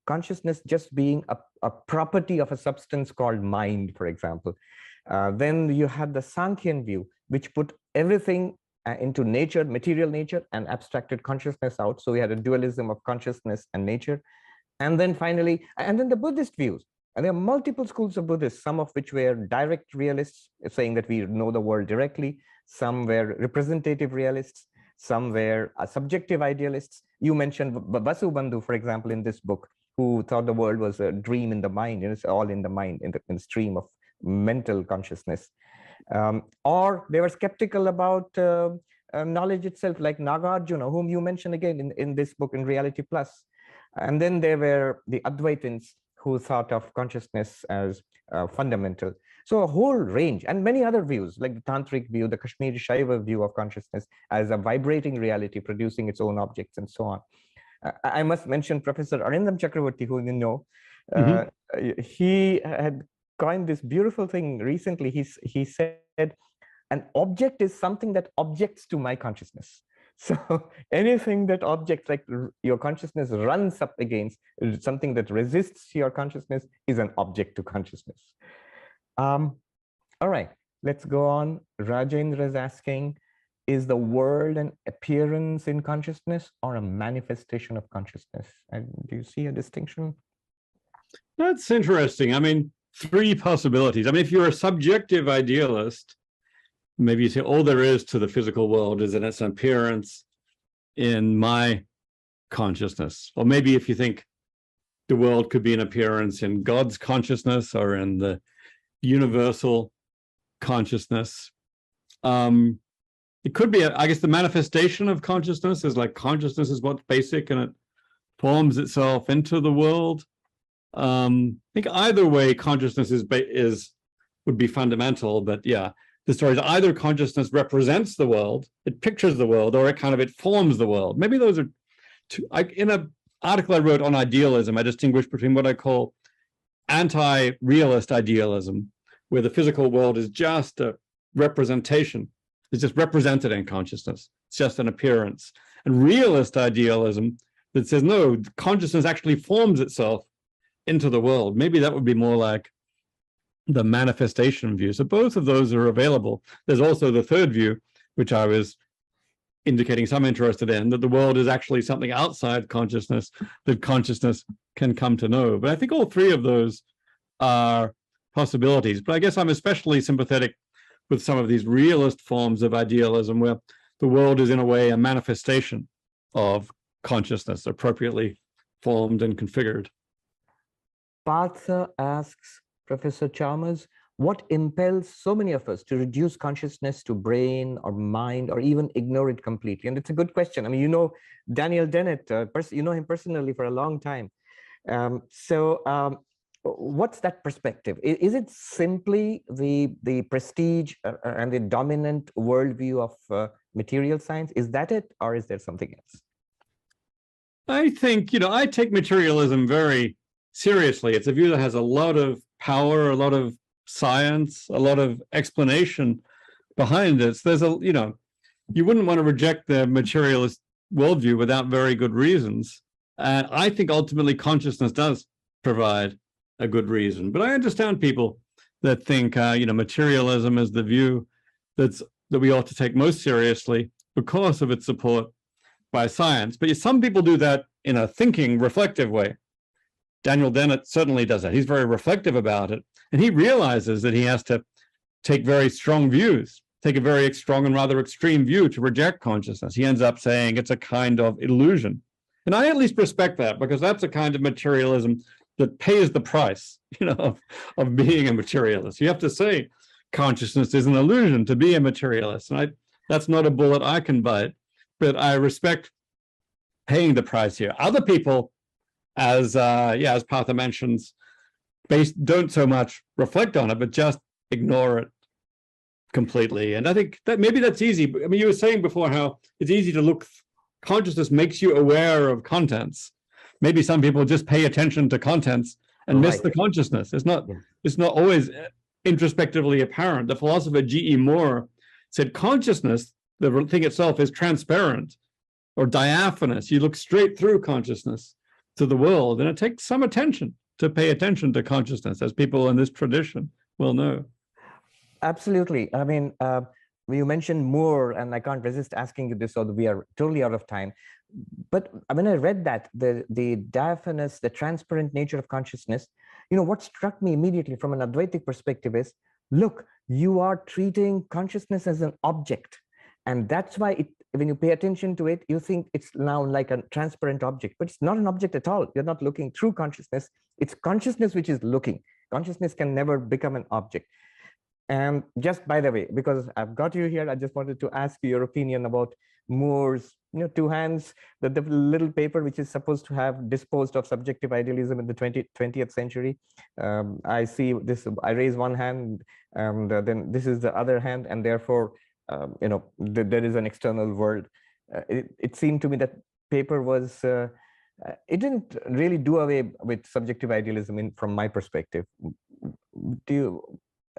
consciousness just being a property of a substance called mind, for example. Then you had the Sankhyan view, which put everything into nature, material nature, and abstracted consciousness out. So we had a dualism of consciousness and nature. And then finally, and then the Buddhist views. And there are multiple schools of Buddhists, some of which were direct realists, saying that we know the world directly. Some were representative realists. Some were subjective idealists. You mentioned Vasubandhu, for example, in this book, who thought the world was a dream in the mind. It's all in the mind, in the stream of mental consciousness. Or they were skeptical about knowledge itself, like Nagarjuna, whom you mentioned again in this book, in Reality Plus. And then there were the Advaitins, who thought of consciousness as fundamental. So a whole range, and many other views, like the Tantric view, the Kashmiri Shaiva view of consciousness as a vibrating reality producing its own objects, and so on. I must mention Professor Arindam Chakravarti, who you know. He had coined this beautiful thing recently. He said An object is something that objects to my consciousness. So anything that objects, like your consciousness runs up against, something that resists your consciousness, is an object to consciousness. All right, let's go on. Rajendra is asking, is the world an appearance in consciousness or a manifestation of consciousness? And do you see a distinction? That's interesting. I mean, three possibilities. I mean, if you're a subjective idealist, maybe you say all there is to the physical world is that it's an appearance in my consciousness. Or maybe if you think the world could be an appearance in God's consciousness or in the universal consciousness. It could be, I guess, the manifestation of consciousness is like consciousness is what's basic and it forms itself into the world. I think either way, consciousness would be fundamental, but yeah, the story is either consciousness represents the world, it pictures the world, or it forms the world. Maybe those are two. In an article I wrote on idealism, I distinguished between what I call anti-realist idealism, where the physical world is just a representation. It's just represented in consciousness. It's just an appearance. And realist idealism that says, no, consciousness actually forms itself into the world. Maybe that would be more like the manifestation view. So both of those are available. There's also the third view, which I was indicating some interest in, that the world is actually something outside consciousness that consciousness can come to know. But I think all three of those are possibilities. But I guess I'm especially sympathetic with some of these realist forms of idealism where the world is in a way a manifestation of consciousness appropriately formed and configured. Partha asks Professor Chalmers, what impels so many of us to reduce consciousness to brain or mind or even ignore it completely? And it's a good question. I mean, you know Daniel Dennett, you know him personally for a long time. What's that perspective? Is it simply the prestige and the dominant worldview of material science? Is that it, or is there something else? I think, I take materialism very seriously. It's a view that has a lot of power, a lot of science, a lot of explanation behind it. So there's you wouldn't want to reject the materialist worldview without very good reasons. And I think ultimately consciousness does provide a good reason. But I understand people that think, materialism is the view that we ought to take most seriously because of its support by science. But some people do that in a thinking, reflective way. Daniel Dennett certainly does that. He's very reflective about it. And he realizes that he has to take very strong views, take a very strong and rather extreme view to reject consciousness. He ends up saying it's a kind of illusion. And I at least respect that, because that's a kind of materialism that pays the price, of being a materialist. You have to say consciousness is an illusion to be a materialist. And that's not a bullet I can bite, but I respect paying the price here. Other people, as Partha mentions, don't so much reflect on it, but just ignore it completely. And I think that maybe that's easy. I mean, you were saying before how it's easy to look, consciousness makes you aware of contents. Maybe some people just pay attention to contents and miss the consciousness. It's not always introspectively apparent. The philosopher G.E. Moore said consciousness, the thing itself, is transparent or diaphanous. You look straight through consciousness to the world, and it takes some attention to pay attention to consciousness, as people in this tradition will know. Absolutely. I mean, you mentioned Moore, and I can't resist asking you this, although we are totally out of time. But when I read that, the diaphanous, the transparent nature of consciousness, what struck me immediately from an Advaitic perspective is, look, you are treating consciousness as an object. And that's why when you pay attention to it, you think it's now like a transparent object, but it's not an object at all. You're not looking through consciousness. It's consciousness which is looking. Consciousness can never become an object. And just by the way, because I've got you here, I just wanted to ask you your opinion about Moore's, two hands, the little paper which is supposed to have disposed of subjective idealism in the 20th century. I see this, I raise one hand, and then this is the other hand, and therefore, there is an external world. It seemed to me that paper was, it didn't really do away with subjective idealism from my perspective. Do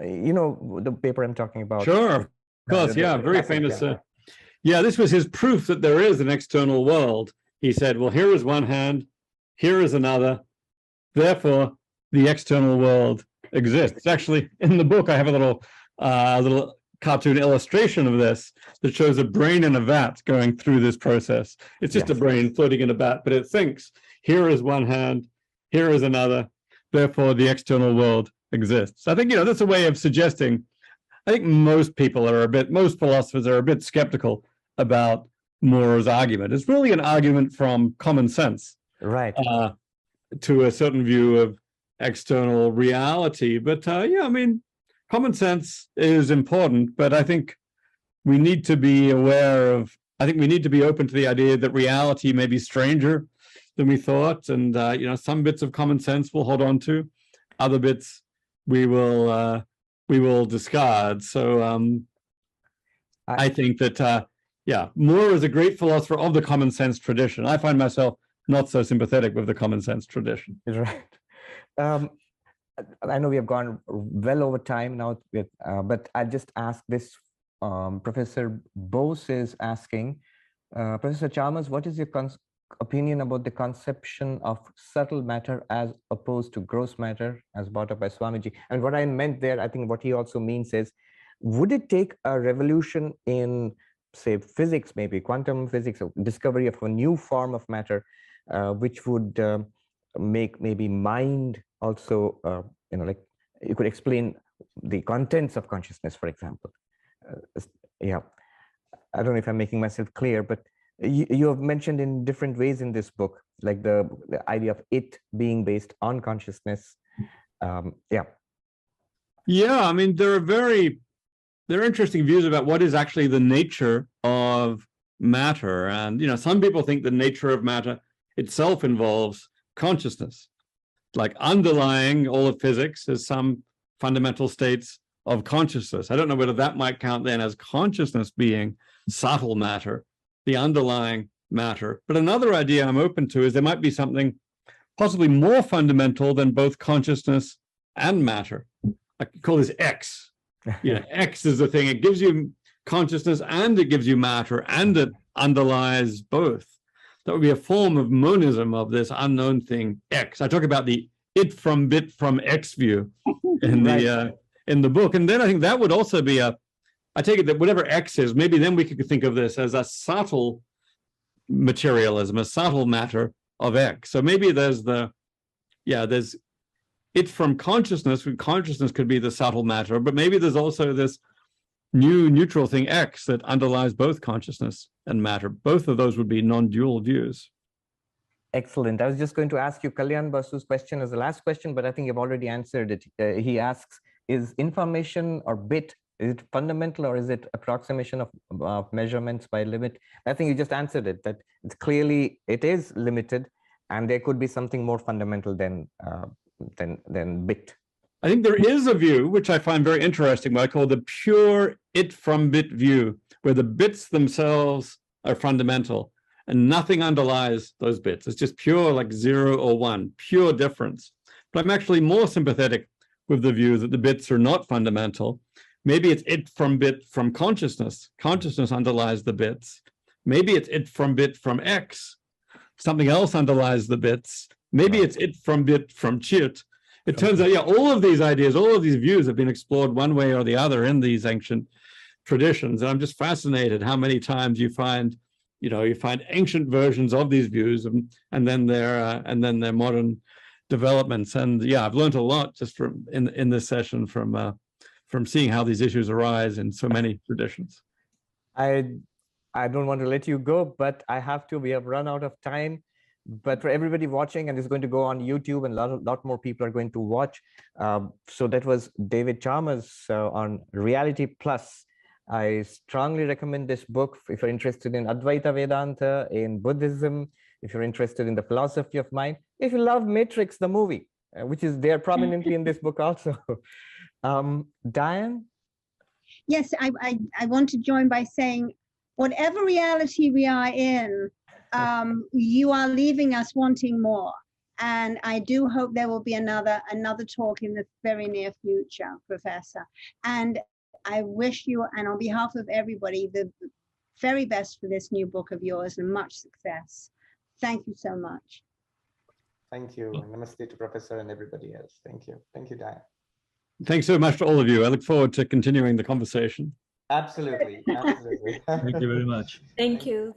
you know the paper I'm talking about? Sure, of course, yeah, very classic, famous. yeah. Yeah, this was his proof that there is an external world. He said, well, here is one hand, here is another, therefore the external world exists. Actually, in the book, I have a little cartoon illustration of this that shows a brain in a vat going through this process. It's just a brain floating in a vat, but it thinks, here is one hand, here is another, therefore the external world exists. I think, that's a way of suggesting, I think most philosophers are a bit skeptical about More's argument. It's really an argument from common sense. Right. To a certain view of external reality. But common sense is important, but I think we need to be we need to be open to the idea that reality may be stranger than we thought. And, some bits of common sense we'll hold on to, other bits we will discard. So I think that, Moore is a great philosopher of the common sense tradition. I find myself not so sympathetic with the common sense tradition. Right. I know we have gone well over time now, but I just ask this. Professor Bose is asking, Professor Chalmers, what is your opinion about the conception of subtle matter as opposed to gross matter, as brought up by Swamiji? And what I meant there, I think what he also means is, would it take a revolution in, say, physics, maybe quantum physics, or discovery of a new form of matter, which would make maybe mind also, like you could explain the contents of consciousness, for example. I don't know if I'm making myself clear, but you have mentioned in different ways in this book, like the idea of it being based on consciousness. There are interesting views about what is actually the nature of matter. And, some people think the nature of matter itself involves consciousness, like underlying all of physics is some fundamental states of consciousness. I don't know whether that might count then as consciousness being subtle matter, the underlying matter. But another idea I'm open to is there might be something possibly more fundamental than both consciousness and matter. I could call this X. X is the thing. It gives you consciousness and it gives you matter and it underlies both. That would be a form of monism of this unknown thing, X. I talk about the it from bit from X view in the book. And then I think that would also be I take it that whatever X is, maybe then we could think of this as a subtle materialism, a subtle matter of X. So maybe there's it from consciousness, when consciousness could be the subtle matter, but maybe there's also this new neutral thing, X, that underlies both consciousness and matter. Both of those would be non-dual views. Excellent. I was just going to ask you Kalyan Basu's question as the last question, but I think you've already answered it. He asks, is information or bit, is it fundamental or is it approximation of measurements by limit? I think you just answered it, that it's clearly it is limited and there could be something more fundamental than bit. I think there is a view, which I find very interesting, what I call the pure it from bit view, where the bits themselves are fundamental and nothing underlies those bits. It's just pure, like 0 or 1, pure difference. But I'm actually more sympathetic with the view that the bits are not fundamental. Maybe it's it from bit from consciousness. Consciousness underlies the bits. Maybe it's it from bit from X. Something else underlies the bits. Maybe it's it from bit from chit. It turns out, all of these ideas, all of these views have been explored one way or the other in these ancient traditions. And I'm just fascinated how many times you find ancient versions of these views and then their modern developments. And I've learned a lot just from in this session from seeing how these issues arise in so many traditions. I don't want to let you go, but I have to. We have run out of time. But for everybody watching, and it's going to go on YouTube, and a lot more people are going to watch. So that was David Chalmers on Reality Plus. I strongly recommend this book if you're interested in Advaita-Vedanta, in Buddhism, if you're interested in the philosophy of mind, if you love Matrix, the movie, which is there prominently in this book also. Diane? Yes, I want to join by saying, whatever reality we are in, you are leaving us wanting more. And I do hope there will be another talk in the very near future, Professor. And I wish you, and on behalf of everybody, the very best for this new book of yours and much success. Thank you so much. Thank you. Namaste to Professor and everybody else. Thank you. Thank you, Diane. Thanks so much to all of you. I look forward to continuing the conversation. Absolutely. Absolutely. Thank you very much. Thank you.